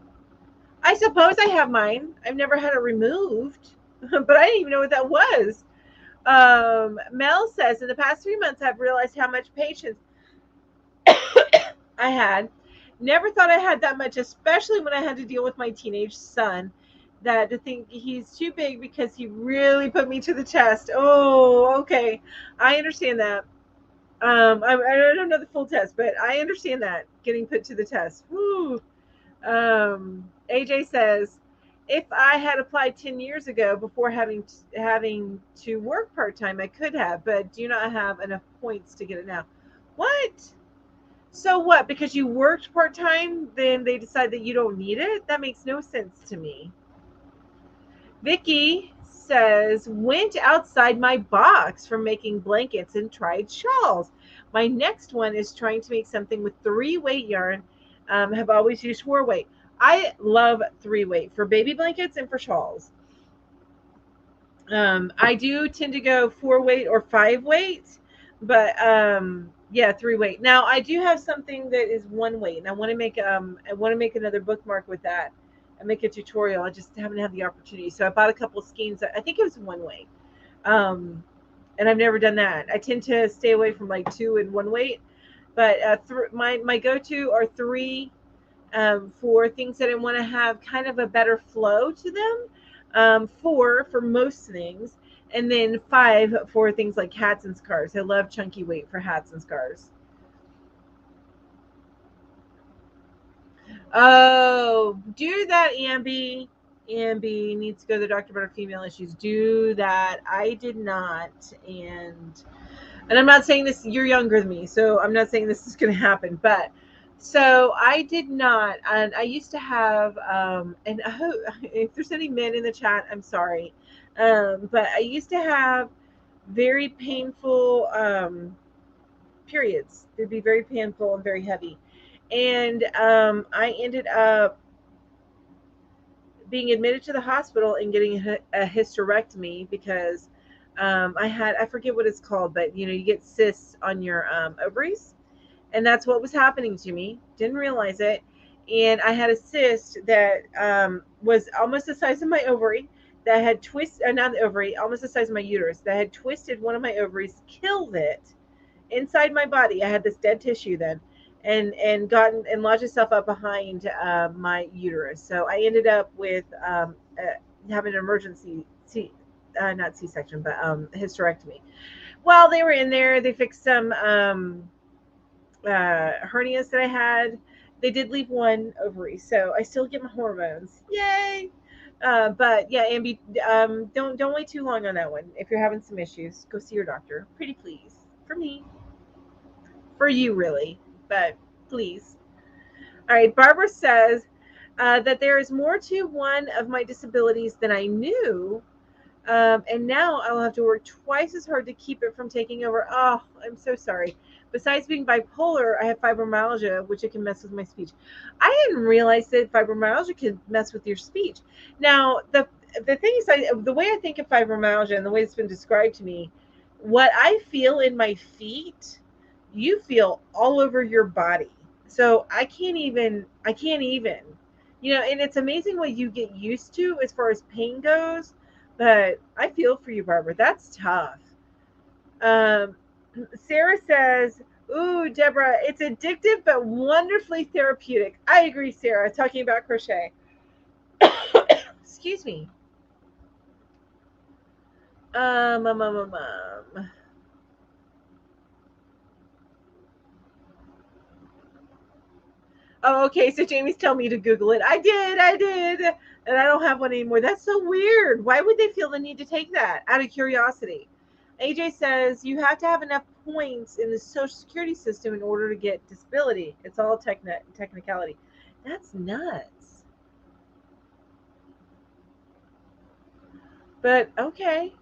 I suppose I have mine. I've never had it removed, but I didn't even know what that was. Mel says, in the past 3 months, I've realized how much patience I had. Never thought I had that much, especially when I had to deal with my teenage son. That to think he's too big because he really put me to the test. Oh, okay. I understand that. I don't know the full test, but I understand that getting put to the test. Woo. AJ says, if I had applied 10 years ago before having to work part time, I could have, but do not have enough points to get it now. What? So what? Because you worked part time, then they decide that you don't need it? That makes no sense to me. Vicky says, went outside my box from making blankets and tried shawls. My next one is trying to make something with 3-weight yarn. Have always used 4-weight. I love 3-weight for baby blankets and for shawls. I do tend to go 4-weight or 5-weight, but yeah, 3-weight. Now I do have something that is 1-weight, and I want to make another bookmark with that and make a tutorial. I just haven't had the opportunity. So I bought a couple of skeins. I think it was 1-weight, and I've never done that. I tend to stay away from like 2 and 1-weight, but my go-to are 3 for things that I want to have kind of a better flow to them. 4 for most things, and then 5 for things like hats and scarves. I love chunky weight for hats and scarves. Oh, do that, Ambi. Ambi needs to go to the doctor about her female issues. Do that. I did not, and I'm not saying this. You're younger than me, so I'm not saying this is going to happen. But so I did not, and I used to have, and I hope if there's any men in the chat, I'm sorry, but I used to have very painful periods. They'd be very painful and very heavy, and I ended up being admitted to the hospital and getting a hysterectomy because I forget what it's called, but you get cysts on your ovaries, and that's what was happening to me. Didn't realize it, and I had a cyst that was almost the size of my ovary that had twisted, not the ovary, almost the size of my uterus, that had twisted one of my ovaries, killed it inside my body. I had this dead tissue then, and gotten and lodged itself up behind my uterus. So I ended up with having an emergency not C-section, but hysterectomy. While they were in there, they fixed some hernias that I had. They did leave one ovary, so I still get my hormones. Yay! But yeah, Ambi, don't wait too long on that one. If you're having some issues, go see your doctor. Pretty please, for me, for you really, but please. All right, Barbara says that there is more to one of my disabilities than I knew. And now I will have to work twice as hard to keep it from taking over. Oh, I'm so sorry. Besides being bipolar, I have fibromyalgia, which it can mess with my speech. I didn't realize that fibromyalgia could mess with your speech. Now, the thing is, the way I think of fibromyalgia and the way it's been described to me, what I feel in my feet, you feel all over your body. So I can't even, and it's amazing what you get used to as far as pain goes. But I feel for you, Barbara. That's tough. Sarah says, ooh, Deborah, it's addictive but wonderfully therapeutic. I agree, Sarah, talking about crochet. Excuse me. Oh, okay, so Jamie's telling me to Google it. I did. And I don't have one anymore. That's so weird. Why would they feel the need to take that? Out of curiosity. AJ says you have to have enough points in the Social Security system in order to get disability. It's all technicality. That's nuts. But okay.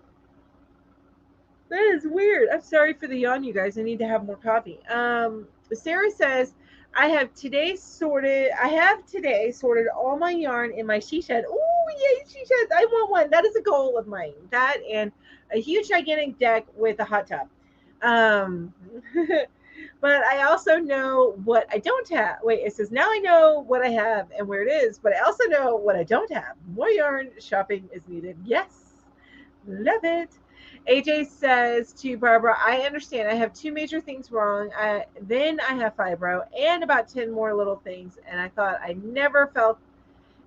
That is weird. I'm sorry for the yawn, you guys. I need to have more coffee. Sarah says, I have today sorted all my yarn in my she shed. Oh, yay, she shed. I want one. That is a goal of mine. That and a huge, gigantic deck with a hot tub. But I also know what I don't have. Wait, it says, now I know what I have and where it is, but I also know what I don't have. More yarn shopping is needed. Yes. Love it. AJ says to Barbara, I understand. I have 2 major things wrong. Then I have fibro and about 10 more little things. And I thought I never felt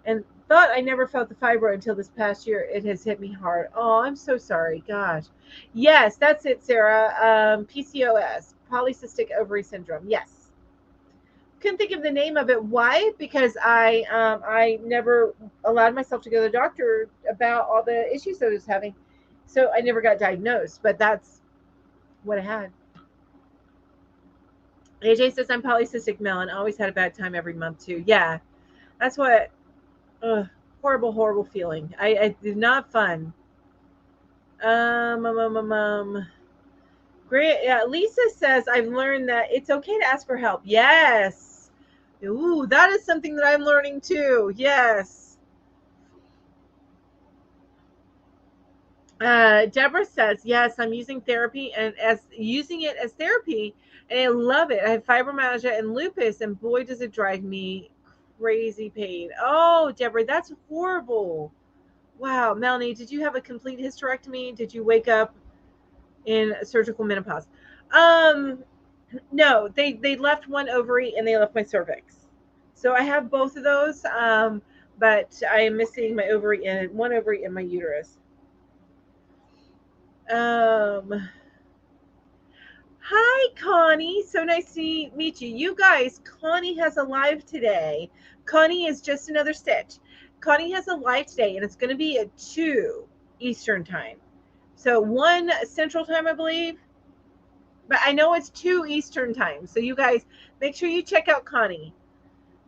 the fibro until this past year. It has hit me hard. Oh, I'm so sorry. Gosh. Yes, that's it, Sarah. PCOS, polycystic ovary syndrome. Yes. Couldn't think of the name of it. Why? Because I never allowed myself to go to the doctor about all the issues I was having. So I never got diagnosed, but that's what I had. AJ says I'm polycystic, Mel, and always had a bad time every month too. Yeah, that's what. Horrible feeling. I did not fun. Great. Yeah, Lisa says I've learned that it's okay to ask for help. Yes. Ooh, that is something that I'm learning too. Yes. Deborah says, yes, I'm using therapy and using it as therapy, and I love it. I have fibromyalgia and lupus, and boy, does it drive me crazy pain. Oh, Deborah, that's horrible. Wow, Melanie, did you have a complete hysterectomy? Did you wake up in surgical menopause? No, they left one ovary and they left my cervix. So I have both of those, but I am missing my ovary and one ovary in my uterus. Hi, Connie. So nice to meet you. You guys, Connie has a live today. Connie is just another stitch. Connie has a live today, and it's going to be at 2 Eastern time. So 1 Central time, I believe. But I know it's 2 Eastern time. So you guys, make sure you check out Connie.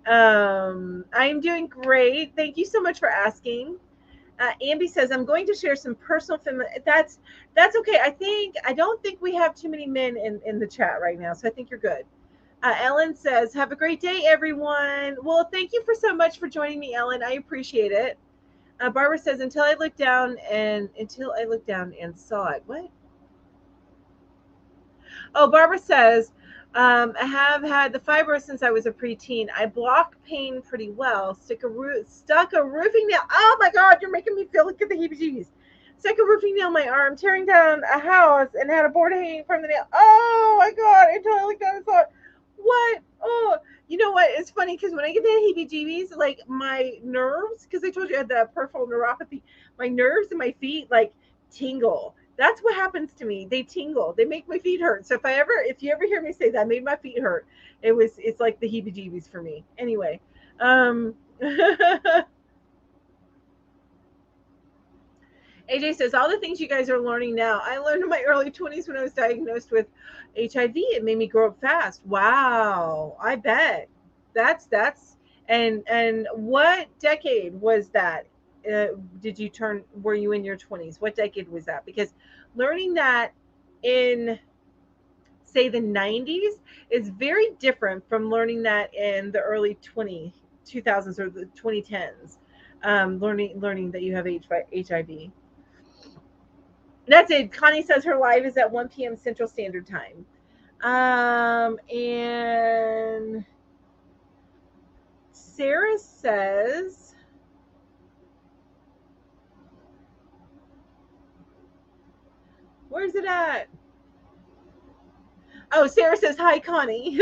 I am doing great. Thank you so much for asking. Ambi says, I'm going to share some personal that's okay. I don't think we have too many men in the chat right now, so I think you're good. Ellen says, have a great day, everyone. Well, thank you so much for joining me, Ellen. I appreciate it. Barbara says, until I looked down and saw it. What? Oh, Barbara says, I have had the fibro since I was a preteen. I block pain pretty well. Stuck a roofing nail. Oh my God, you're making me feel like the heebie-jeebies. Stuck a roofing nail in my arm, tearing down a house, and had a board hanging from the nail. Oh my God, until I looked down and saw it. What? Oh, you know what? It's funny because when I get the heebie-jeebies, like my nerves, because I told you I had the peripheral neuropathy, my nerves in my feet like tingle. That's what happens to me. They tingle. They make my feet hurt. So if you ever hear me say that made my feet hurt, it's like the heebie-jeebies for me. Anyway, AJ says all the things you guys are learning now, I learned in my early 20s when I was diagnosed with HIV. It made me grow up fast. Wow, I bet. That's and what decade was that? Did you turn? Were you in your 20s? What decade was that? Because learning that in say the 90s is very different from learning that in the early 2000s or the 2010s. Learning that you have HIV. That's it. Connie says her live is at 1 p.m. Central Standard Time. And Sarah says, where's it at? Oh, Sarah says, hi, Connie.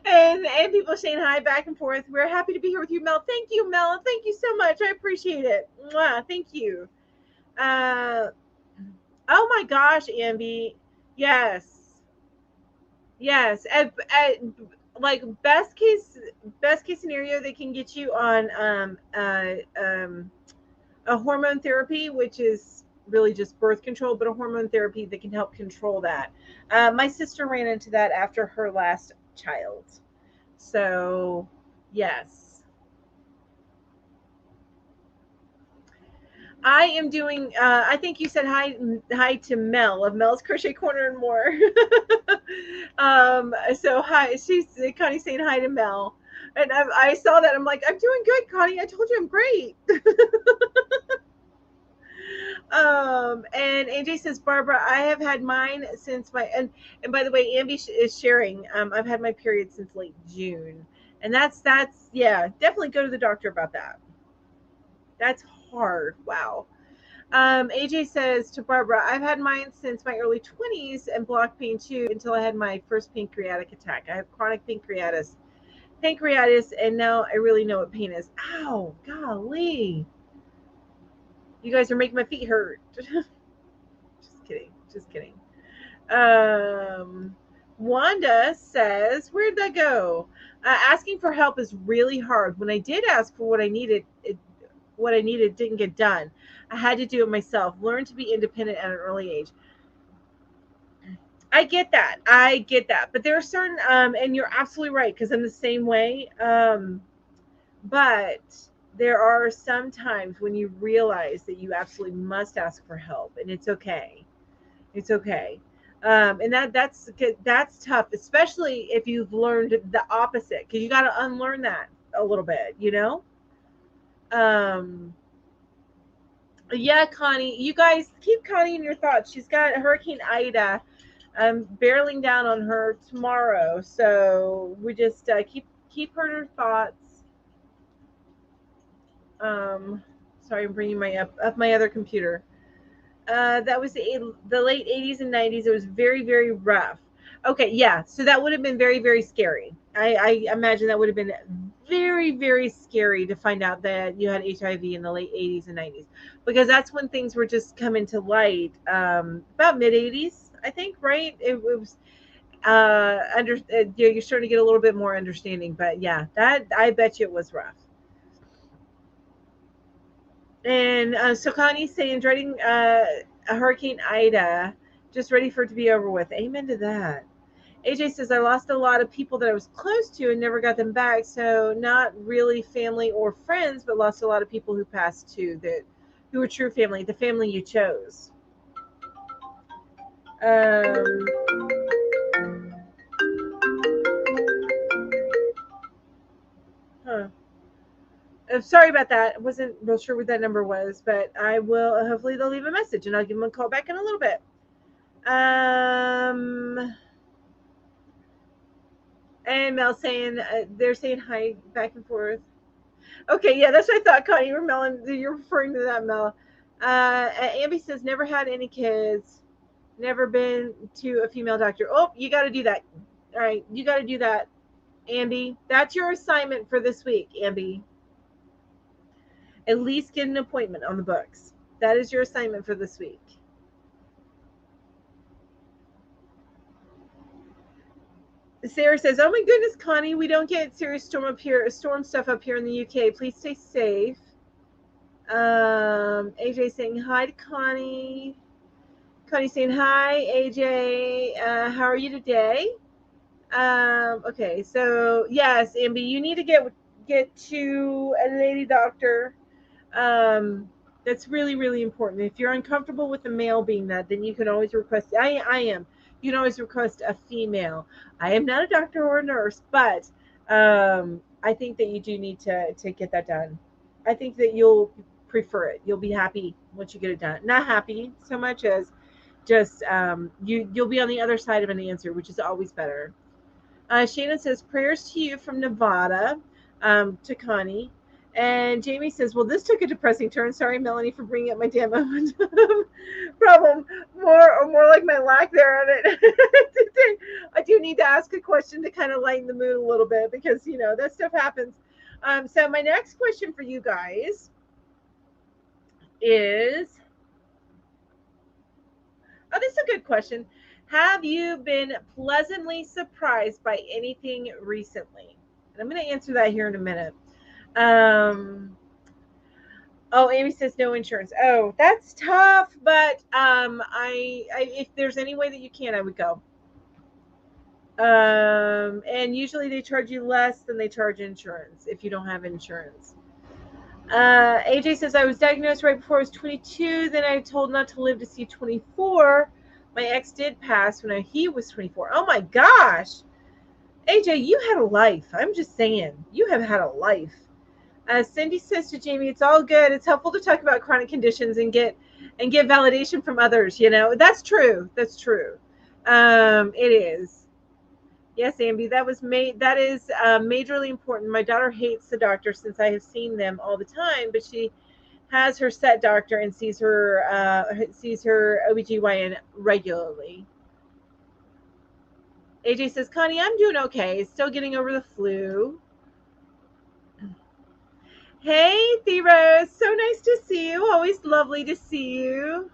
and people saying hi back and forth. We're happy to be here with you, Mel. Thank you, Mel. Thank you so much. I appreciate it. Mwah, thank you. Oh my gosh, Ambi. Yes. Like best case scenario, they can get you on a hormone therapy, which is really just birth control, but a hormone therapy that can help control that. My sister ran into that after her last child. So, yes. I am doing, I think you said hi to Mel of Mel's Crochet Corner and More. So hi, Connie saying hi to Mel. And I saw that. I'm like, I'm doing good, Connie. I told you I'm great. And AJ says, Barbara, I have had mine since and by the way, Ambi is sharing. I've had my period since late June, and that's yeah. Definitely go to the doctor about that. That's hard. Wow. AJ says to Barbara, I've had mine since my early 20s and block pain too until I had my first pancreatic attack. I have chronic pancreatitis, and now I really know what pain is. Ow, golly. You guys are making my feet hurt. Just kidding. Wanda says, where'd that go? Asking for help is really hard. When I did ask for what I needed, didn't get done. I had to do it myself. Learn to be independent at an early age. I get that. But there are certain, and you're absolutely right, because I'm the same way. But there are some times when you realize that you absolutely must ask for help, and it's okay. It's okay. And that's tough, especially if you've learned the opposite, because you got to unlearn that a little bit, you know? Yeah, Connie, you guys keep Connie in your thoughts. She's got Hurricane Ida barreling down on her tomorrow, so we just keep her in her thoughts. Sorry, I'm bringing my up my other computer. That was the late 80s and 90s. It was very, very rough. Okay, yeah, so that would have been very, very scary. I imagine that would have been very, very scary to find out that you had HIV in the late 80s and 90s, because that's when things were just coming to light. About mid 80s, I think, right? It was you're starting to get a little bit more understanding, but yeah, that I bet you it was rough. And so Connie's saying, dreading a Hurricane Ida, just ready for it to be over with. Amen to that. AJ says, I lost a lot of people that I was close to and never got them back. So not really family or friends, but lost a lot of people who passed too, who were true family, the family you chose. Sorry about that. I wasn't real sure what that number was, but I will. Hopefully, they'll leave a message, and I'll give them a call back in a little bit. And Mel saying they're saying hi back and forth. Okay, yeah, that's what I thought, Connie. You're referring to that, Mel. Ambi says never had any kids, never been to a female doctor. Oh, you got to do that. All right, you got to do that, Ambi. That's your assignment for this week, Ambi. At least get an appointment on the books. That is your assignment for this week. Sarah says, oh my goodness, Connie, we don't get serious storm stuff up here in the UK. Please stay safe. AJ saying hi to Connie. Connie saying hi, AJ. How are you today? Okay, so yes, Ambi, you need to get to a lady doctor. That's really, really important. If you're uncomfortable with the male being that, then you can always request. I am. You can always request a female. I am not a doctor or a nurse, but I think that you do need to get that done. I think that you'll prefer it. You'll be happy once you get it done. Not happy so much as just you'll be on the other side of an answer, which is always better. Shannon says, prayers to you from Nevada, to Connie. And Jamie says, well, this took a depressing turn. Sorry, Melanie, for bringing up my damn problem. More like my lack there on it. I do need to ask a question to kind of lighten the mood a little bit, because, you know, that stuff happens. So my next question for you guys is, oh, this is a good question. Have you been pleasantly surprised by anything recently? And I'm going to answer that here in a minute. Oh, Amy says no insurance. Oh, that's tough, but I if there's any way that you can, I would go. And usually they charge you less than they charge insurance if you don't have insurance. AJ says, I was diagnosed right before I was 22. Then I was told not to live to see 24. My ex did pass when he was 24. Oh my gosh. AJ, you had a life. I'm just saying. You have had a life. Cindy says to Jamie, it's all good. It's helpful to talk about chronic conditions and get validation from others. You know, that's true. That's true. It is. Yes, Ambi, that is majorly important. My daughter hates the doctor since I have seen them all the time, but she has her set doctor and sees her OBGYN regularly. AJ says, Connie, I'm doing okay. Still getting over the flu. Hey, Theros. So nice to see you. Always lovely to see you.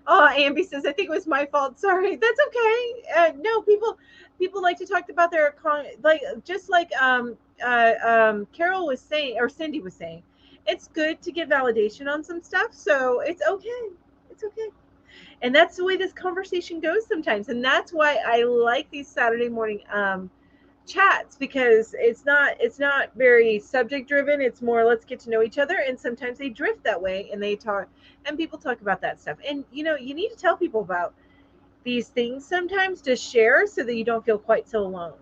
Oh, Amby says, I think it was my fault. Sorry. That's okay. No, people like to talk about their like just like Carol was saying, or Cindy was saying, it's good to get validation on some stuff. So it's okay. It's okay. And that's the way this conversation goes sometimes. And that's why I like these Saturday morning chats, because it's not very subject driven. It's more let's get to know each other, and sometimes they drift that way and they talk, and people talk about that stuff. And you need to tell people about these things sometimes to share so that you don't feel quite so alone.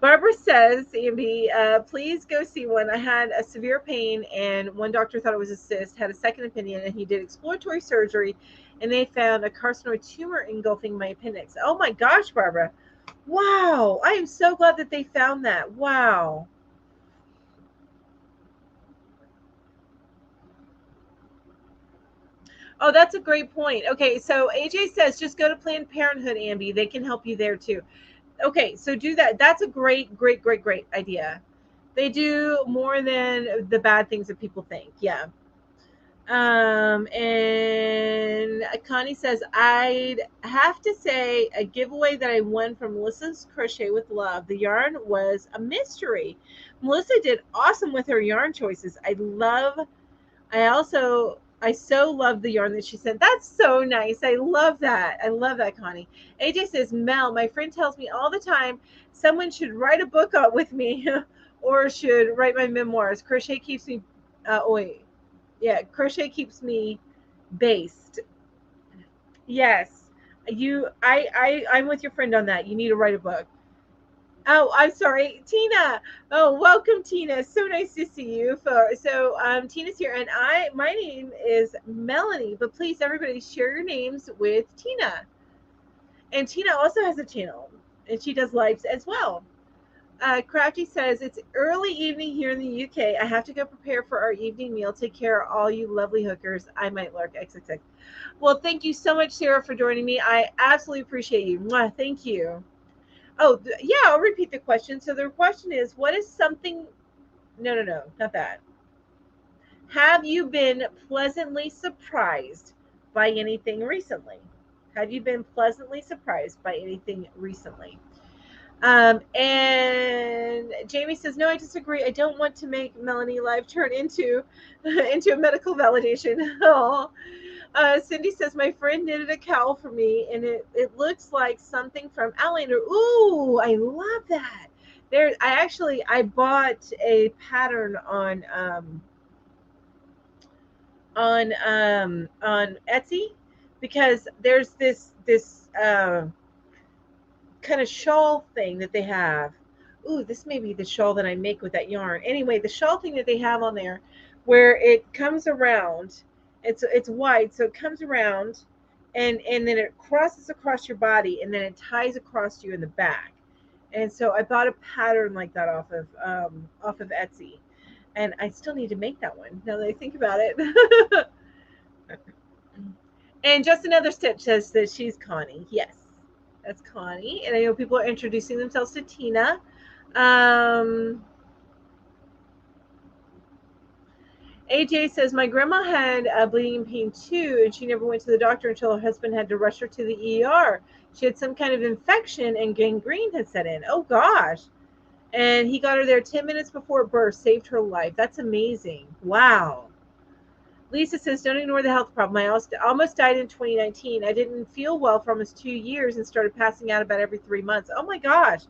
Barbara says, Amby, please go see one. I had a severe pain, and one doctor thought it was a cyst, had a second opinion, and he did exploratory surgery, and they found a carcinoid tumor engulfing my appendix. Oh my gosh, Barbara. Wow. I am so glad that they found that. Wow. Oh, that's a great point. Okay, so AJ says just go to Planned Parenthood, Amby. They can help you there too. Okay, so do that. That's a great idea. They do more than the bad things that people think. Yeah. And Connie says, I'd have to say a giveaway that I won from Melissa's Crochet with Love. The yarn was a mystery. Melissa did awesome with her yarn choices. I so love the yarn that she sent. That's so nice. I love that. Connie. AJ says, Mel, my friend tells me all the time someone should write a book out with me or should write my memoirs. Crochet keeps me, crochet keeps me based. Yes. I'm with your friend on that. You need to write a book. Oh, I'm sorry, Tina. Oh, welcome, Tina. So nice to see you. Tina's here, and my name is Melanie. But please, everybody, share your names with Tina. And Tina also has a channel, and she does lives as well. Crafty says it's early evening here in the UK. I have to go prepare for our evening meal. Take care, all you lovely hookers. I might lurk. XXX. Well, thank you so much, Sarah, for joining me. I absolutely appreciate you. Mwah, thank you. Oh, yeah, I'll repeat the question. So the question is, what is something... No, not that. Have you been pleasantly surprised by anything recently? Have you been pleasantly surprised by anything recently? And Jamie says, no, I disagree. I don't want to make Melanie live turn into a medical validation. Oh. Cindy says, my friend knitted a cowl for me, and it looks like something from Outlander. Ooh, I love that. I bought a pattern on Etsy, because there's this kind of shawl thing that they have. Ooh, this may be the shawl that I make with that yarn. Anyway, the shawl thing that they have on there, where it comes around, it's wide, so it comes around, and then it crosses across your body, and then it ties across you in the back. And so I bought a pattern like that off of Etsy, and I still need to make that one now that I think about it. And just another stitch says that she's Connie. Yes, that's Connie. And I know people are introducing themselves to Tina. AJ says, my grandma had bleeding pain too, and she never went to the doctor until her husband had to rush her to the ER. She had some kind of infection, and gangrene had set in. Oh, gosh. And he got her there 10 minutes before birth, saved her life. That's amazing. Wow. Lisa says, don't ignore the health problem. I almost died in 2019. I didn't feel well for almost 2 years and started passing out about every 3 months. Oh, my gosh.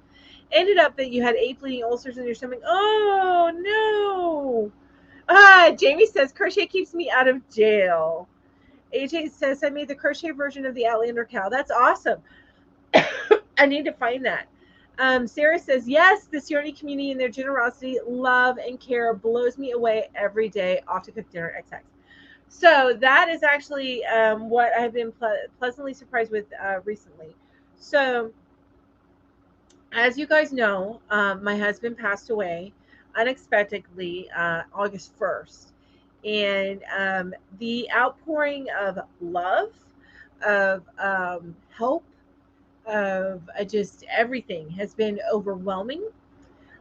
Ended up that you had 8 bleeding ulcers in your stomach. Oh, no. Jamie says, crochet keeps me out of jail. AJ says, I made the crochet version of the Outlander cow. That's awesome. I need to find that. Sarah says, yes, this yarny community and their generosity, love, and care blows me away every day. Off to cook dinner, XX. So that is actually what I've been pleasantly surprised with recently. So as you guys know, my husband passed away unexpectedly August 1st. And the outpouring of love, of help, of just everything has been overwhelming.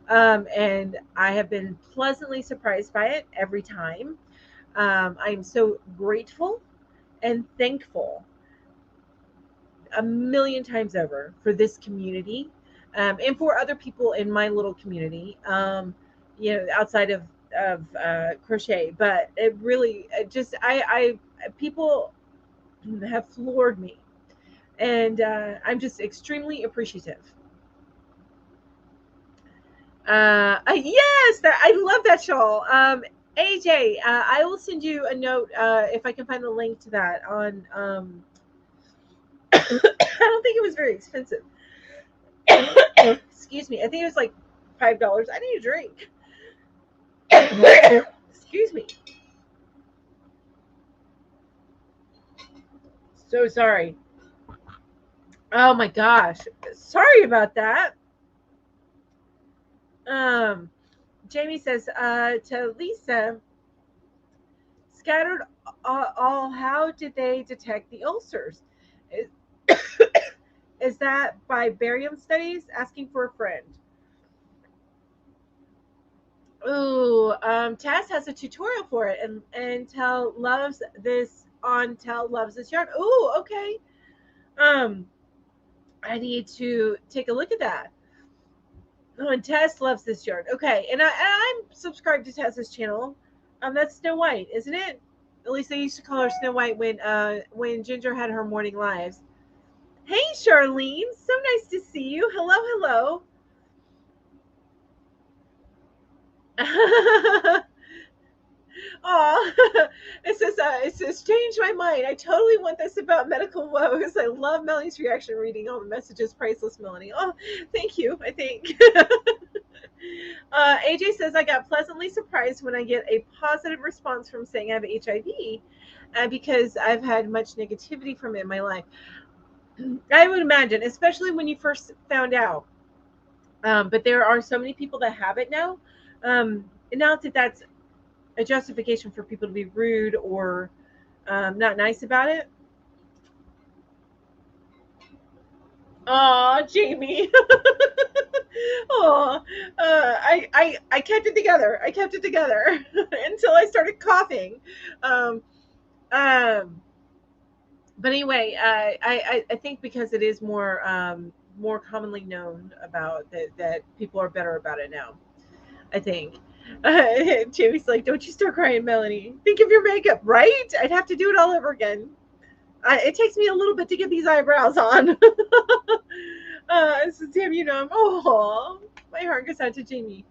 And I have been pleasantly surprised by it every time. I'm so grateful and thankful a million times over for this community, and for other people in my little community, outside of crochet. But it really, it just, people have floored me, and I'm just extremely appreciative. Yes, I love that shawl. AJ, I will send you a note if I can find the link to that on. I don't think it was very expensive. Excuse me. I think it was like $5. I need a drink. Excuse me. So sorry. Oh my gosh. Sorry about that. Um, Jamie says to Lisa, scattered all, how did they detect the ulcers? Is, is that by barium studies? Asking for a friend. Ooh, Taz has a tutorial for it, and Tell loves this on Tell loves this yarn. Ooh, okay. Um, I need to take a look at that. Oh, and Tess loves this yarn. Okay, and I'm subscribed to Tess's channel. That's Snow White, isn't it? At least they used to call her Snow White when Ginger had her morning lives. Hey, Charlene, so nice to see you. Hello, hello. Oh, it says change my mind. I totally want this about medical woes. I love Melanie's reaction reading all the messages. Priceless, Melanie. Oh, thank you. I think. AJ says I got pleasantly surprised when I get a positive response from saying I have HIV, because I've had much negativity from it in my life. I would imagine, especially when you first found out. But there are so many people that have it now. Not that that's a justification for people to be rude or not nice about it. Aw, Jamie. Oh, I kept it together. I kept it together until I started coughing. Um, um, but anyway, I think because it is more commonly known about that people are better about it now. I think. Jamie's like, don't you start crying, Melanie. Think of your makeup, right? I'd have to do it all over again. It takes me a little bit to get these eyebrows on. So Tim, oh, my heart goes out to Jamie.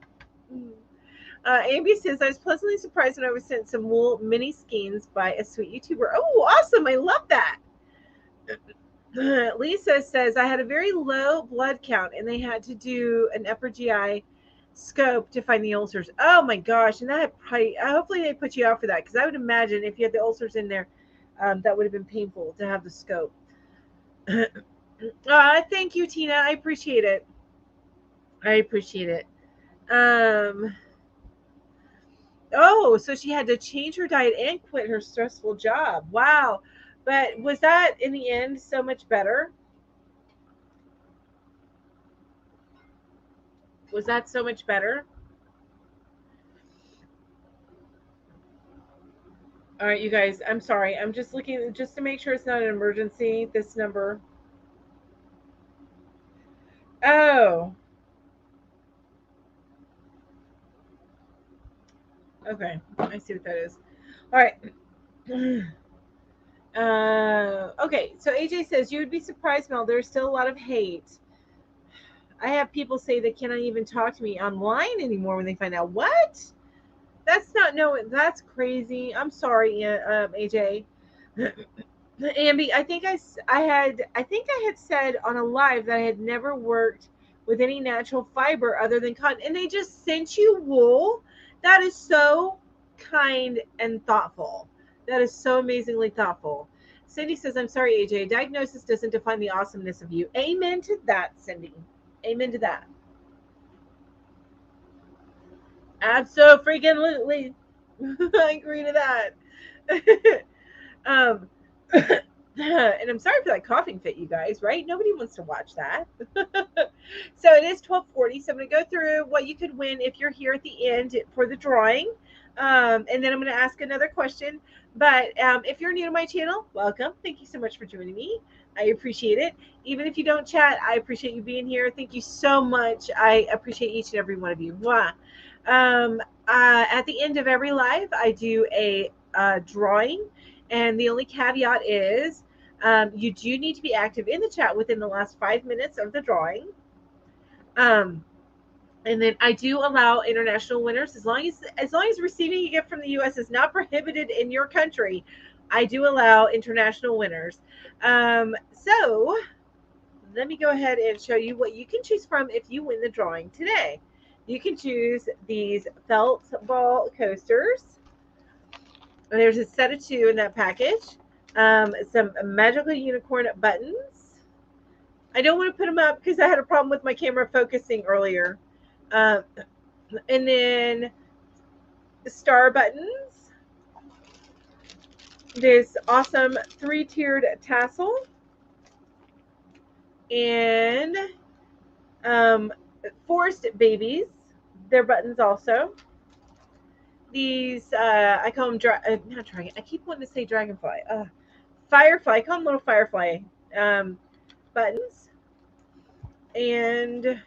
Amy says, I was pleasantly surprised when I was sent some wool mini skeins by a sweet YouTuber. Oh, awesome. I love that. Lisa says, I had a very low blood count and they had to do an upper GI scope to find the ulcers. Oh my gosh. And that probably, hopefully they put you out for that, because I would imagine if you had the ulcers in there, that would have been painful to have the scope. Thank you, Tina. I appreciate it. I appreciate it. Oh, so she had to change her diet and quit her stressful job. Wow. But was that in the end so much better? Was that so much better? All right, you guys, I'm sorry. I'm just looking just to make sure it's not an emergency. This number. Oh. Okay. I see what that is. All right. Okay, so AJ says you would be surprised, Mel. There's still a lot of hate. I have people say they cannot even talk to me online anymore when they find out. What? That's not no. That's crazy. I'm sorry, AJ. Ambi, I think I had said on a live that I had never worked with any natural fiber other than cotton, and they just sent you wool. That is so kind and thoughtful. That is so amazingly thoughtful. Cindy says, I'm sorry, AJ. Diagnosis doesn't define the awesomeness of you. Amen to that, Cindy. Amen to that. Absolutely. I agree to that. um, and I'm sorry for that coughing fit, you guys, right? Nobody wants to watch that. So it is 12:40. So I'm going to go through what you could win if you're here at the end for the drawing. And then I'm going to ask another question. But if you're new to my channel, welcome. Thank you so much for joining me. I appreciate it. Even if you don't chat, I appreciate you being here. Thank you so much. I appreciate each and every one of you. Mwah. At the end of every live, I do a drawing. And the only caveat is you do need to be active in the chat within the last 5 minutes of the drawing. And then I do allow international winners as long as receiving a gift from the U.S. is not prohibited in your country. I do allow international winners. So let me go ahead and show you what you can choose from if you win the drawing today. You can choose these felt ball coasters. There's a set of 2 in that package. Some magical unicorn buttons. I don't want to put them up because I had a problem with my camera focusing earlier. And then the star buttons. This awesome 3-tiered tassel. And forest babies. They're buttons also. These, I call them, not dragon. I keep wanting to say dragonfly. Firefly. I call them little firefly buttons. And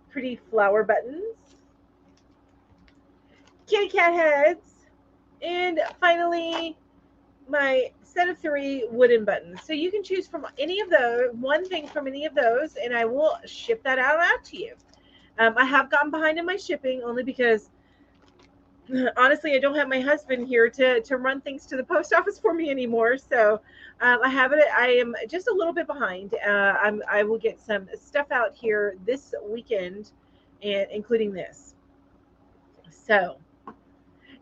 pretty flower buttons. Kitty cat heads. And finally, my set of 3 wooden buttons. So you can choose from any of those, one thing from any of those, and I will ship that out to you. I have gotten behind in my shipping only because honestly, I don't have my husband here to run things to the post office for me anymore. So I have it. I am just a little bit behind. I will get some stuff out here this weekend, and including this. So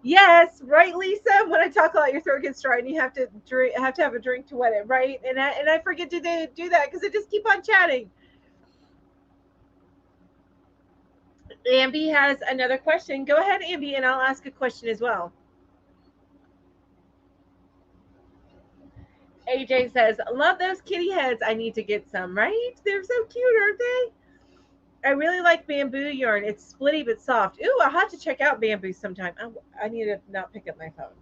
yes, right, Lisa. When I talk a lot, your throat gets dry, and you have to have a drink to wet it, right? And I forget to do that because I just keep on chatting. Ambi has another question. Go ahead, Ambi, and I'll ask a question as well. AJ says, love those kitty heads. I need to get some, right? They're so cute, aren't they? I really like bamboo yarn. It's splitty but soft. Ooh, I'll have to check out bamboo sometime. I need to not pick up my phone.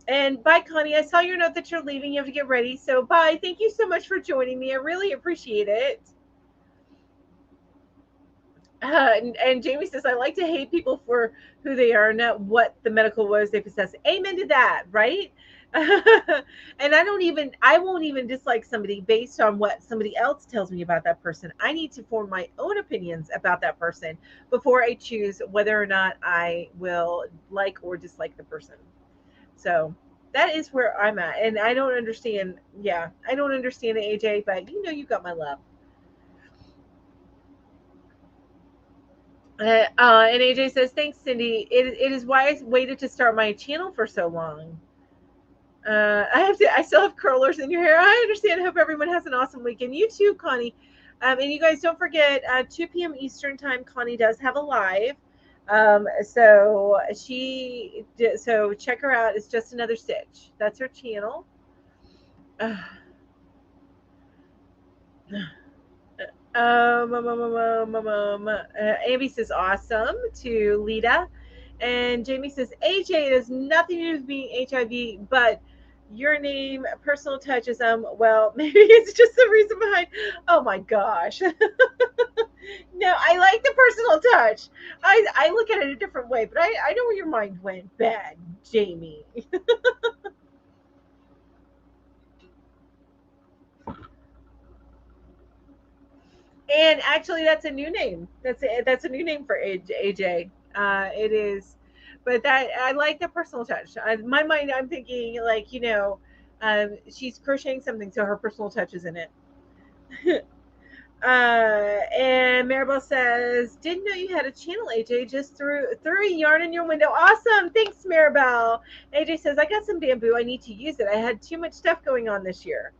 And bye, Connie. I saw your note that you're leaving. You have to get ready. So bye. Thank you so much for joining me. I really appreciate it. And Jamie says, I like to hate people for who they are, not what the medical woes they possess. Amen to that, right? And I won't even dislike somebody based on what somebody else tells me about that person. I need to form my own opinions about that person before I choose whether or not I will like or dislike the person. So that is where I'm at. And I don't understand. Yeah, I don't understand it, AJ, but you got my love. And AJ says, thanks, Cindy. It is why I waited to start my channel for so long. I still have curlers in your hair. I understand. I hope everyone has an awesome weekend. You too, Connie. And you guys don't forget, 2 p.m. Eastern time, Connie does have a live. So check her out. It's Just Another Stitch. That's her channel. Amy says awesome to Lita, and Jamie says AJ, it has nothing to do with being HIV, but your name, personal touch is well, maybe it's just the reason behind. Oh my gosh. No, I like the personal touch. I look at it a different way, but I know where your mind went. Bad, Jamie. And actually, that's a new name. That's a new name for AJ. It is, but that I like the personal touch. In my mind, I'm thinking like she's crocheting something, so her personal touch is in it. And Maribel says, didn't know you had a channel, AJ. Just threw a yarn in your window. Awesome. Thanks, Maribel. AJ says, I got some bamboo. I need to use it. I had too much stuff going on this year.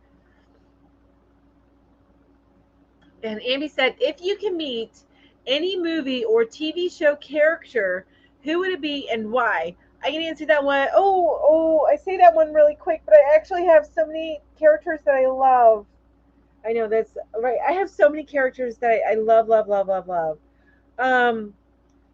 And Ambi said, if you can meet any movie or TV show character, who would it be and why? I can answer that one. I say that one really quick, but I actually have so many characters that I love. I know that's right. I have so many characters that I love, love, love, love, love. Um,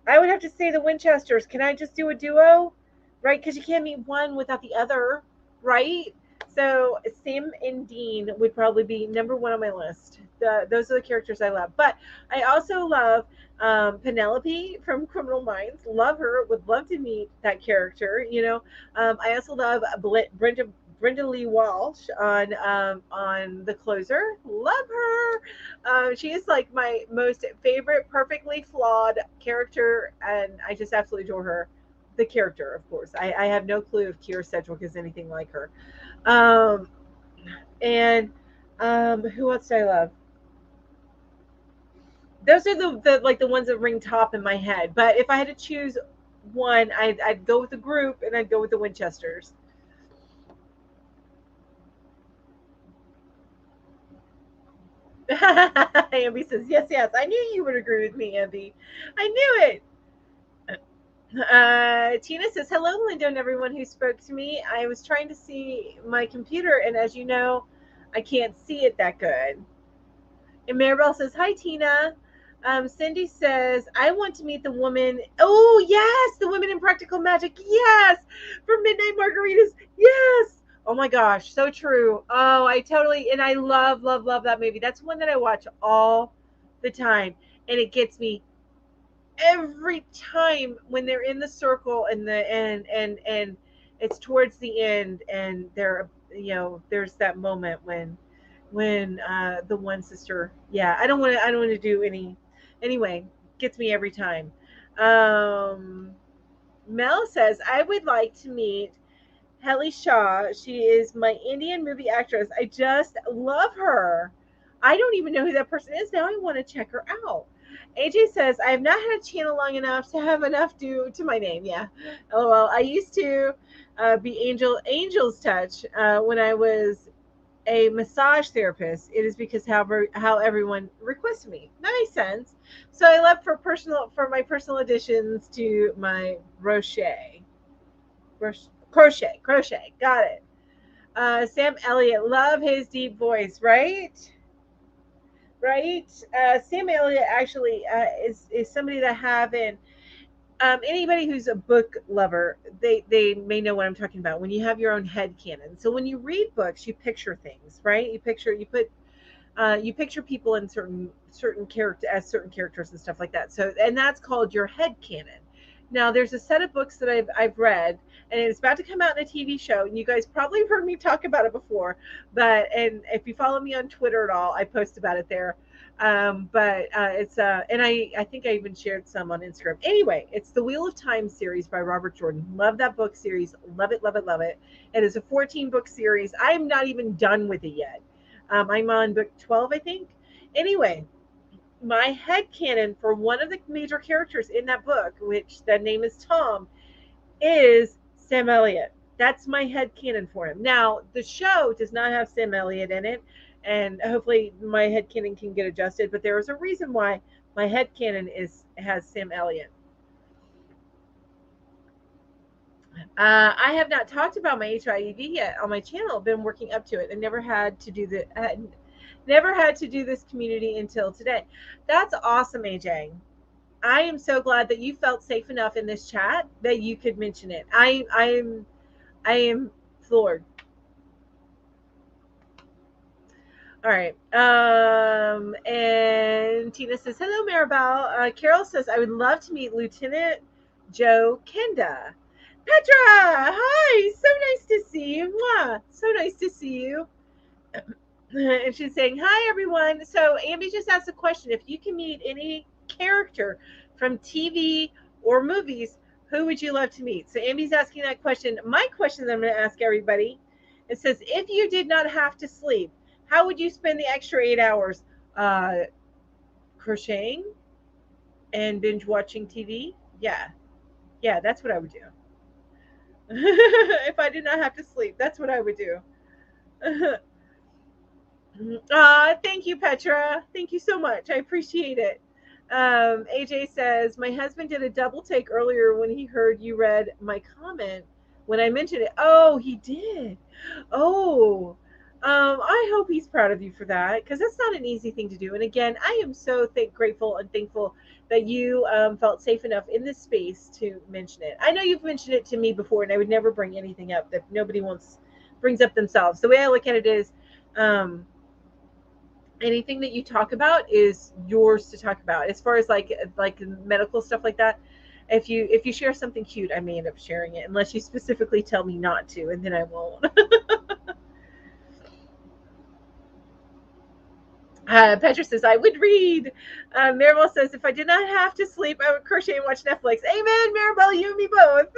I would have to say the Winchesters. Can I just do a duo? Right? Because you can't meet one without the other, right? So Sam and Dean would probably be number one on my list. Those are the characters I love. But I also love Penelope from Criminal Minds. Love her. Would love to meet that character. I also love Brenda Lee Walsh on The Closer. Love her. She is like my most favorite, perfectly flawed character, and I just absolutely adore her. The character, of course. I have no clue if Keira Sedgwick is anything like her. Um, and who else do I love? Those are the ones that ring top in my head. But if I had to choose one, I'd go with the group, and I'd go with the Winchesters. Ambi says, yes, yes. I knew you would agree with me, Ambi. I knew it. Tina says, hello, Linda, and everyone who spoke to me. I was trying to see my computer, and as you know, I can't see it that good. And Maribel says, hi, Tina. Cindy says, I want to meet the woman. Oh, yes, the women in Practical Magic. Yes, for Midnight Margaritas. Yes. Oh my gosh, so true. Oh, and I love, love, love that movie. That's one that I watch all the time, and it gets me every time when they're in the circle and it's towards the end, and there's that moment when the one sister, yeah, I don't want to do any anyway, gets me every time. um Mel says, I would like to meet Helly Shaw. She is my Indian movie actress. I just love her. I don't even know who that person is. Now I want to check her out. AJ says, I have not had a channel long enough to have enough due to my name. Yeah. LOL. I used to be Angel's Touch when I was a massage therapist. It is because how everyone requests me. That makes sense. So I left for my personal additions to my crochet. Got it. Sam Elliott, love his deep voice, right? Right. Sam Elliott actually is somebody that I have in. Anybody who's a book lover, they may know what I'm talking about. When you have your own head canon, so when you read books, you picture things, right? You picture people in certain characters and stuff like that. So, and that's called your head canon. Now, there's a set of books that I've read, and it's about to come out in a TV show. And you guys probably have heard me talk about it before, and if you follow me on Twitter at all, I post about it there. But it's and I think I even shared some on Instagram. Anyway, it's the Wheel of Time series by Robert Jordan. Love that book series. Love it, love it, love it. It is a 14 book series. I'm not even done with it yet. I'm on book 12, I think. Anyway, my head canon for one of the major characters in that book, which the name is Tom, is Sam Elliott. That's my head canon for him. Now, the show does not have Sam Elliott in it, and hopefully my head canon can get adjusted, but there is a reason why my head canon has Sam Elliott. I have not talked about my HIV yet on my channel. Been working up to it. I never had to do this community until today. That's awesome, AJ. I am so glad that you felt safe enough in this chat that you could mention it. I am floored. All right. And Tina says, hello, Maribel. Carol says, I would love to meet Lieutenant Joe Kenda. Petra, hi. So nice to see you. Mwah. So nice to see you. And she's saying, hi, everyone. So Ambi just asked a question. If you can meet any character from TV or movies, who would you love to meet? So Ambi's asking that question. My question that I'm going to ask everybody, it says, if you did not have to sleep, how would you spend the extra 8 hours? Crocheting and binge watching TV? Yeah, that's what I would do. If I did not have to sleep, that's what I would do. Thank you, Petra. Thank you so much. I appreciate it. AJ says, my husband did a double take earlier when he heard you read my comment when I mentioned it. Oh, he did. Oh, I hope he's proud of you for that, because that's not an easy thing to do. And again, I am so grateful and thankful that you felt safe enough in this space to mention it. I know you've mentioned it to me before, and I would never bring anything up that nobody brings up themselves. The way I look at it is, anything that you talk about is yours to talk about. As far as like medical stuff like that, if you share something cute, I may end up sharing it unless you specifically tell me not to, and then I won't. Petra says, I would read. Maribel says, if I did not have to sleep, I would crochet and watch Netflix. Amen, Maribel, you and me both.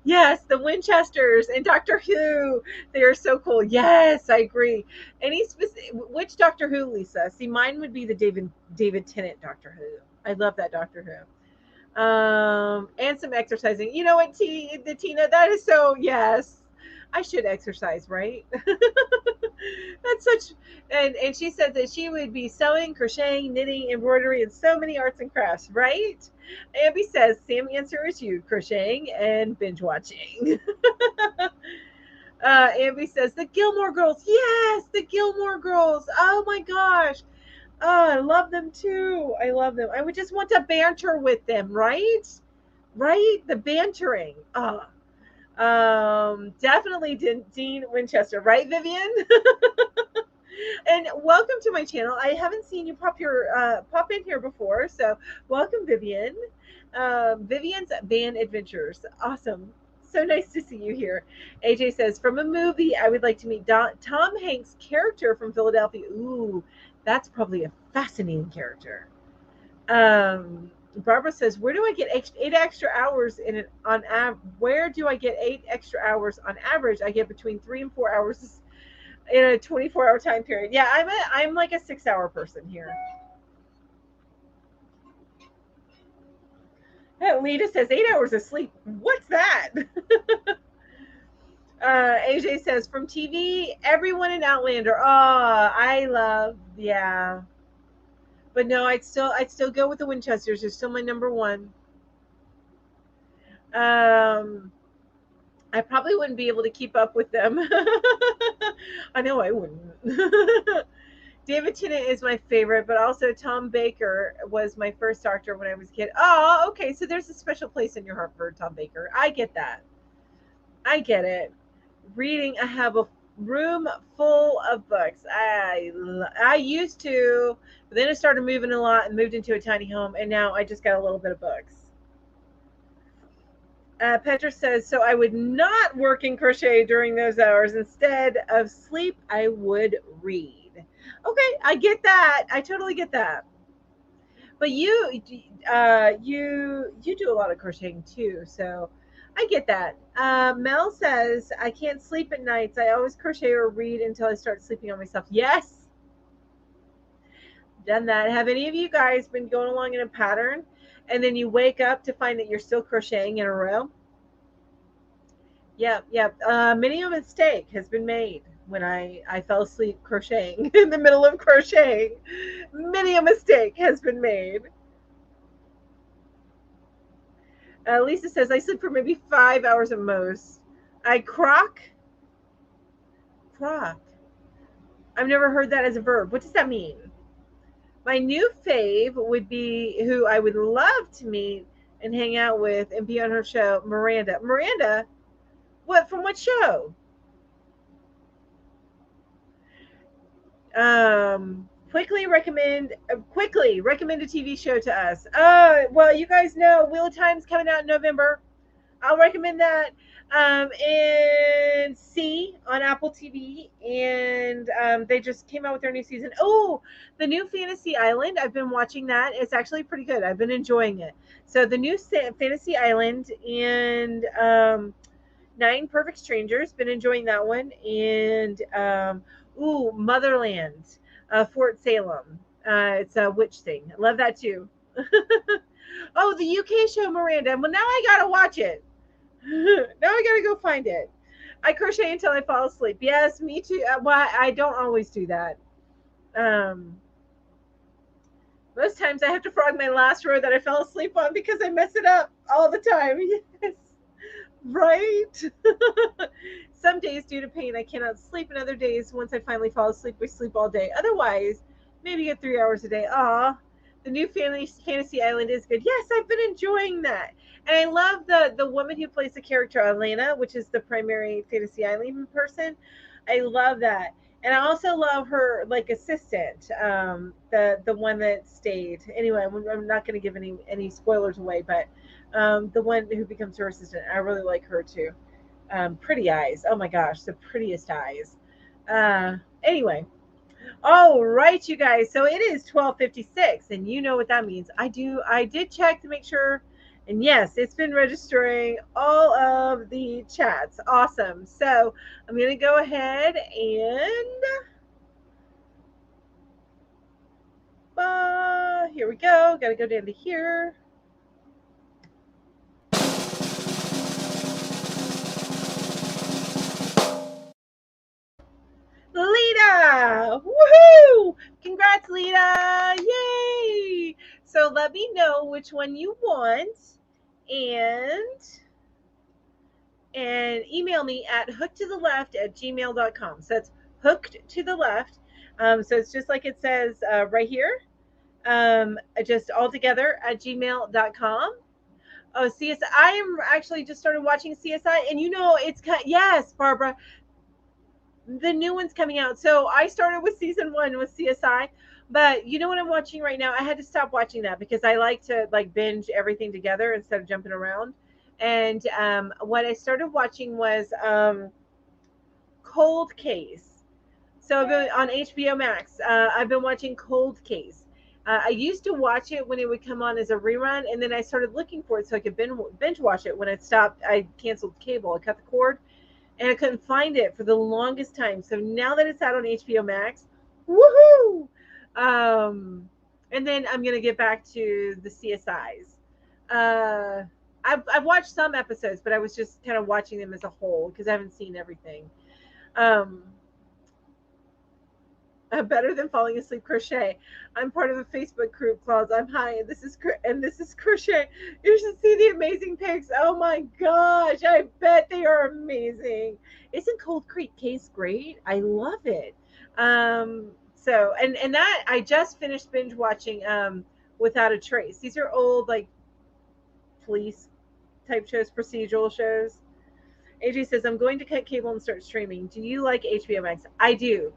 Yes, the Winchesters and Doctor Who. They are so cool. Yes, I agree. Any specific, which Doctor Who, Lisa? See, mine would be the David Tennant Doctor Who. I love that Doctor Who. And some exercising. You know what, Tina, that is so, yes. I should exercise, right? That's such, and she said that she would be sewing, crocheting, knitting, embroidery, and so many arts and crafts, right? Abby says same answer as you, crocheting and binge watching. Abby says the Gilmore Girls. Yes, the Gilmore Girls. Oh my gosh. Oh, I love them too. I love them. I would just want to banter with them, right? Right? The bantering. Oh. Definitely Dean Winchester, right, Vivian? And welcome to my channel. I haven't seen you pop in here before, so welcome, Vivian. Vivian's Van Adventures. Awesome. So nice to see you here. AJ says, from a movie, I would like to meet Tom Hanks' character from Philadelphia. Ooh, that's probably a fascinating character. Barbara says, where do I get 8 extra hours where do I get 8 extra hours on average? I get between 3 and 4 hours in a 24-hour time period. Yeah, I'm like a 6-hour person here. Lita says 8 hours of sleep. What's that? AJ says, from TV, everyone in Outlander. Oh, I love, yeah. But no, I'd still go with the Winchesters. They're still my number one. I probably wouldn't be able to keep up with them. I know I wouldn't. David Tennant is my favorite, but also Tom Baker was my first doctor when I was a kid. Oh, okay. So there's a special place in your heart for Tom Baker. I get that. I get it. Reading, I have a room full of books. I used to, but then I started moving a lot and moved into a tiny home, and now I just got a little bit of books. Petra says, so I would not work in crochet during those hours. Instead of sleep, I would read. Okay, I get that. I totally get that. But you do a lot of crocheting too, so I get that. Mel says, I can't sleep at nights. I always crochet or read until I start sleeping on myself. Yes, done that. Have any of you guys been going along in a pattern and then you wake up to find that you're still crocheting in a row? Yeah. Many a mistake has been made when I fell asleep crocheting in the middle of crocheting. Many a mistake has been made. Lisa says, I sleep for maybe 5 hours at most. I croc. I've never heard that as a verb. What does that mean? My new fave would be who I would love to meet and hang out with and be on her show, Miranda. Miranda? What? From what show? Quickly recommend a TV show to us. Well, you guys know Wheel of Time's coming out in November. I'll recommend that. And See on Apple TV, and they just came out with their new season. Oh, the new Fantasy Island. I've been watching that. It's actually pretty good. I've been enjoying it. So the new Fantasy Island and 9 Perfect Strangers. Been enjoying that one. And Motherland, Fort Salem. It's a witch thing. I love that too. Oh, the UK show, Miranda. Well, now I gotta watch it. Now I gotta go find it. I crochet until I fall asleep. Yes, me too. Well, I don't always do that. Most times I have to frog my last row that I fell asleep on because I mess it up all the time. Yes. Right? Some days due to pain I cannot sleep, and other days once I finally fall asleep, I sleep all day. Otherwise, maybe get 3 hours a day. Aw, the new fantasy island is good. Yes, I've been enjoying that. And I love the woman who plays the character Elena, which is the primary fantasy island person. I love that. And I also love her like assistant, the one that stayed. Anyway, I'm not going to give any spoilers away, but the one who becomes her assistant, I really like her too. Pretty eyes. Oh my gosh, the prettiest eyes. Anyway, all right, you guys. So it is 12:56, and you know what that means. I did check to make sure, and yes, it's been registering all of the chats. Awesome. So I'm gonna go ahead and here we go. Got to go down to here. Lita! Woohoo! Congrats, Lita! Yay! So let me know which one you want and email me at hooktotheleft@gmail.com. So that's hooked to the left. So it's just like it says right here. Just all together at gmail.com. Oh, CSI. I am actually just started watching CSI, and you know, yes, Barbara, the new one's coming out. So I started with season 1 with CSI, but you know what I'm watching right now? I had to stop watching that because I like to like binge everything together instead of jumping around. And what I started watching was Cold Case. So I've been on HBO Max. I've been watching Cold Case. I used to watch it when it would come on as a rerun, and then I started looking for it so I could binge watch it. When it stopped, I canceled cable. I cut the cord, and I couldn't find it for the longest time. So now that it's out on HBO Max, woohoo! And then I'm gonna get back to the CSIs. I've watched some episodes, but I was just kind of watching them as a whole because I haven't seen everything. Um, Better than falling asleep crochet. I'm part of a Facebook group called I'm High and this is crochet. You should see the amazing pics. Oh my gosh, I bet they are amazing. Isn't Cold Creek Case great? I love it. So and that I just finished binge watching Without a Trace. These are old like police type shows, procedural shows. AJ says I'm going to cut cable and start streaming. Do you like HBO Max? I do.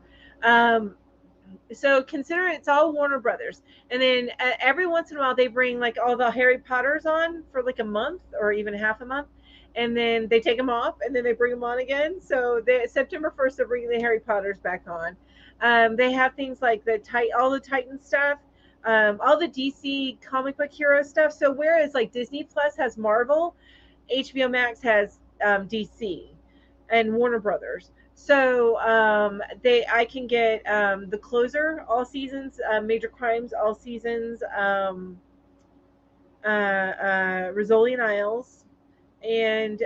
So consider it's all Warner Brothers, and then every once in a while they bring like all the Harry Potters on for like a month or even half a month, and then they take them off and then they bring them on again. So September 1st they're bringing the Harry Potters back on. They have things like all the Titan stuff, all the DC comic book hero stuff. So whereas like Disney Plus has Marvel, HBO Max has DC and Warner Brothers. So I can get The Closer all seasons, Major Crimes all seasons, Rizzoli and Isles, and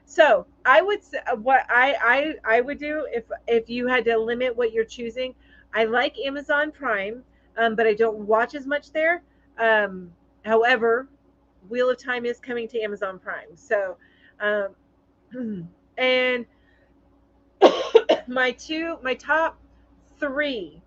so I would what I would do if you had to limit what you're choosing. I like Amazon Prime, but I don't watch as much there. However, Wheel of Time is coming to Amazon Prime, so. And my top 3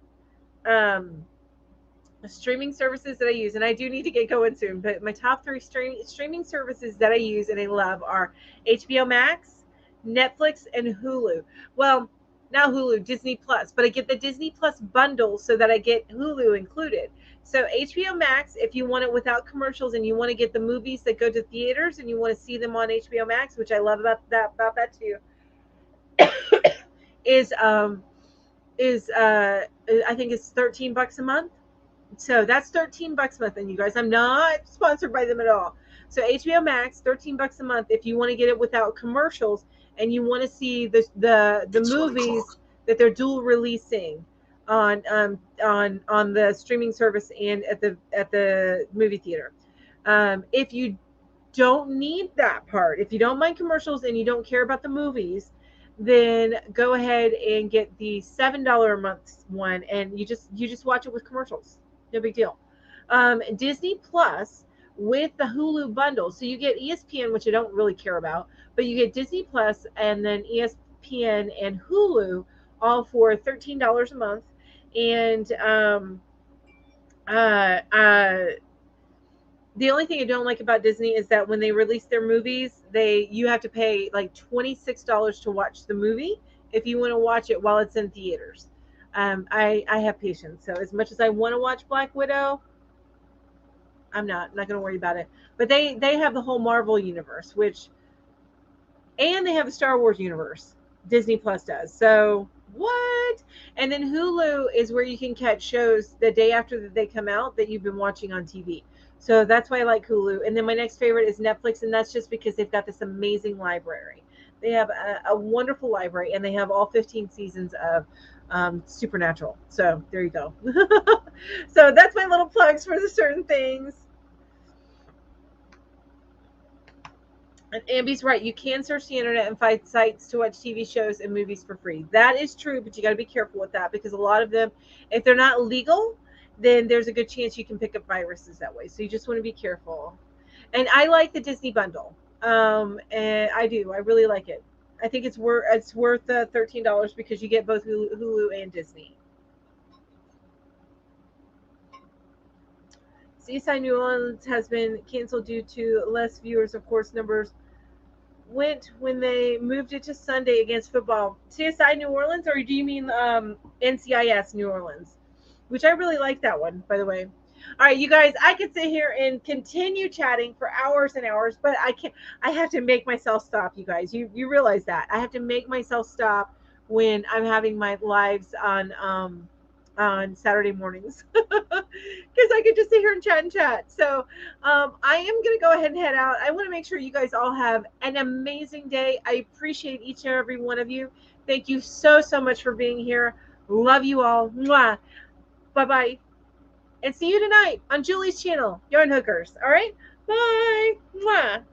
streaming services that I use, and I do need to get going soon, but my top 3 streaming services that I use and I love are HBO Max, Netflix, and Hulu. Well, not Hulu, Disney Plus, but I get the Disney Plus bundle so that I get Hulu included. So HBO Max, if you want it without commercials and you want to get the movies that go to theaters and you want to see them on HBO Max, which I love about that too, is I think it's $13 a month. So that's $13 a month, and you guys, I'm not sponsored by them at all. So HBO Max, $13 a month if you want to get it without commercials and you want to see the movies that they're dual releasing on the streaming service and at the movie theater. If you don't need that part. If you don't mind commercials and you don't care about the movies, then go ahead and get the $7 a month one, and you just watch it with commercials. No big deal. Disney Plus with the Hulu bundle, so you get ESPN, which I don't really care about, but you get Disney Plus and then ESPN and Hulu, all for $13 a month. And uh, uh, the only thing I don't like about Disney is that when they release their movies, you have to pay like $26 to watch the movie if you want to watch it while it's in theaters. I have patience, so as much as I want to watch Black Widow, I'm not going to worry about it. But they have the whole Marvel universe, and they have the Star Wars universe. Disney Plus does. So what? And then Hulu is where you can catch shows the day after that they come out that you've been watching on TV. So that's why I like Hulu. And then my next favorite is Netflix, and that's just because they've got this amazing library. They have a wonderful library, and they have all 15 seasons of Supernatural. So there you go. So that's my little plugs for the certain things. And Amby's right. You can search the internet and find sites to watch TV shows and movies for free. That is true, but you got to be careful with that because a lot of them, if they're not legal, then there's a good chance you can pick up viruses that way. So you just want to be careful. And I like the Disney bundle, and I do. I really like it. I think it's worth $13 because you get both Hulu and Disney. CSI New Orleans has been canceled due to less viewers. Of course, numbers went when they moved it to Sunday against football. CSI New Orleans, or do you mean NCIS New Orleans? Which I really like that one, by the way. All right, you guys, I could sit here and continue chatting for hours and hours, but I can't. I have to make myself stop, you guys. You realize that I have to make myself stop when I'm having my lives on Saturday mornings because I could just sit here and chat. So I am going to go ahead and head out. I want to make sure you guys all have an amazing day. I appreciate each and every one of you. Thank you so much for being here. Love you all. Mwah. Bye-bye. And see you tonight on Julie's channel, Yarn Hookers. All right? Bye. Mwah.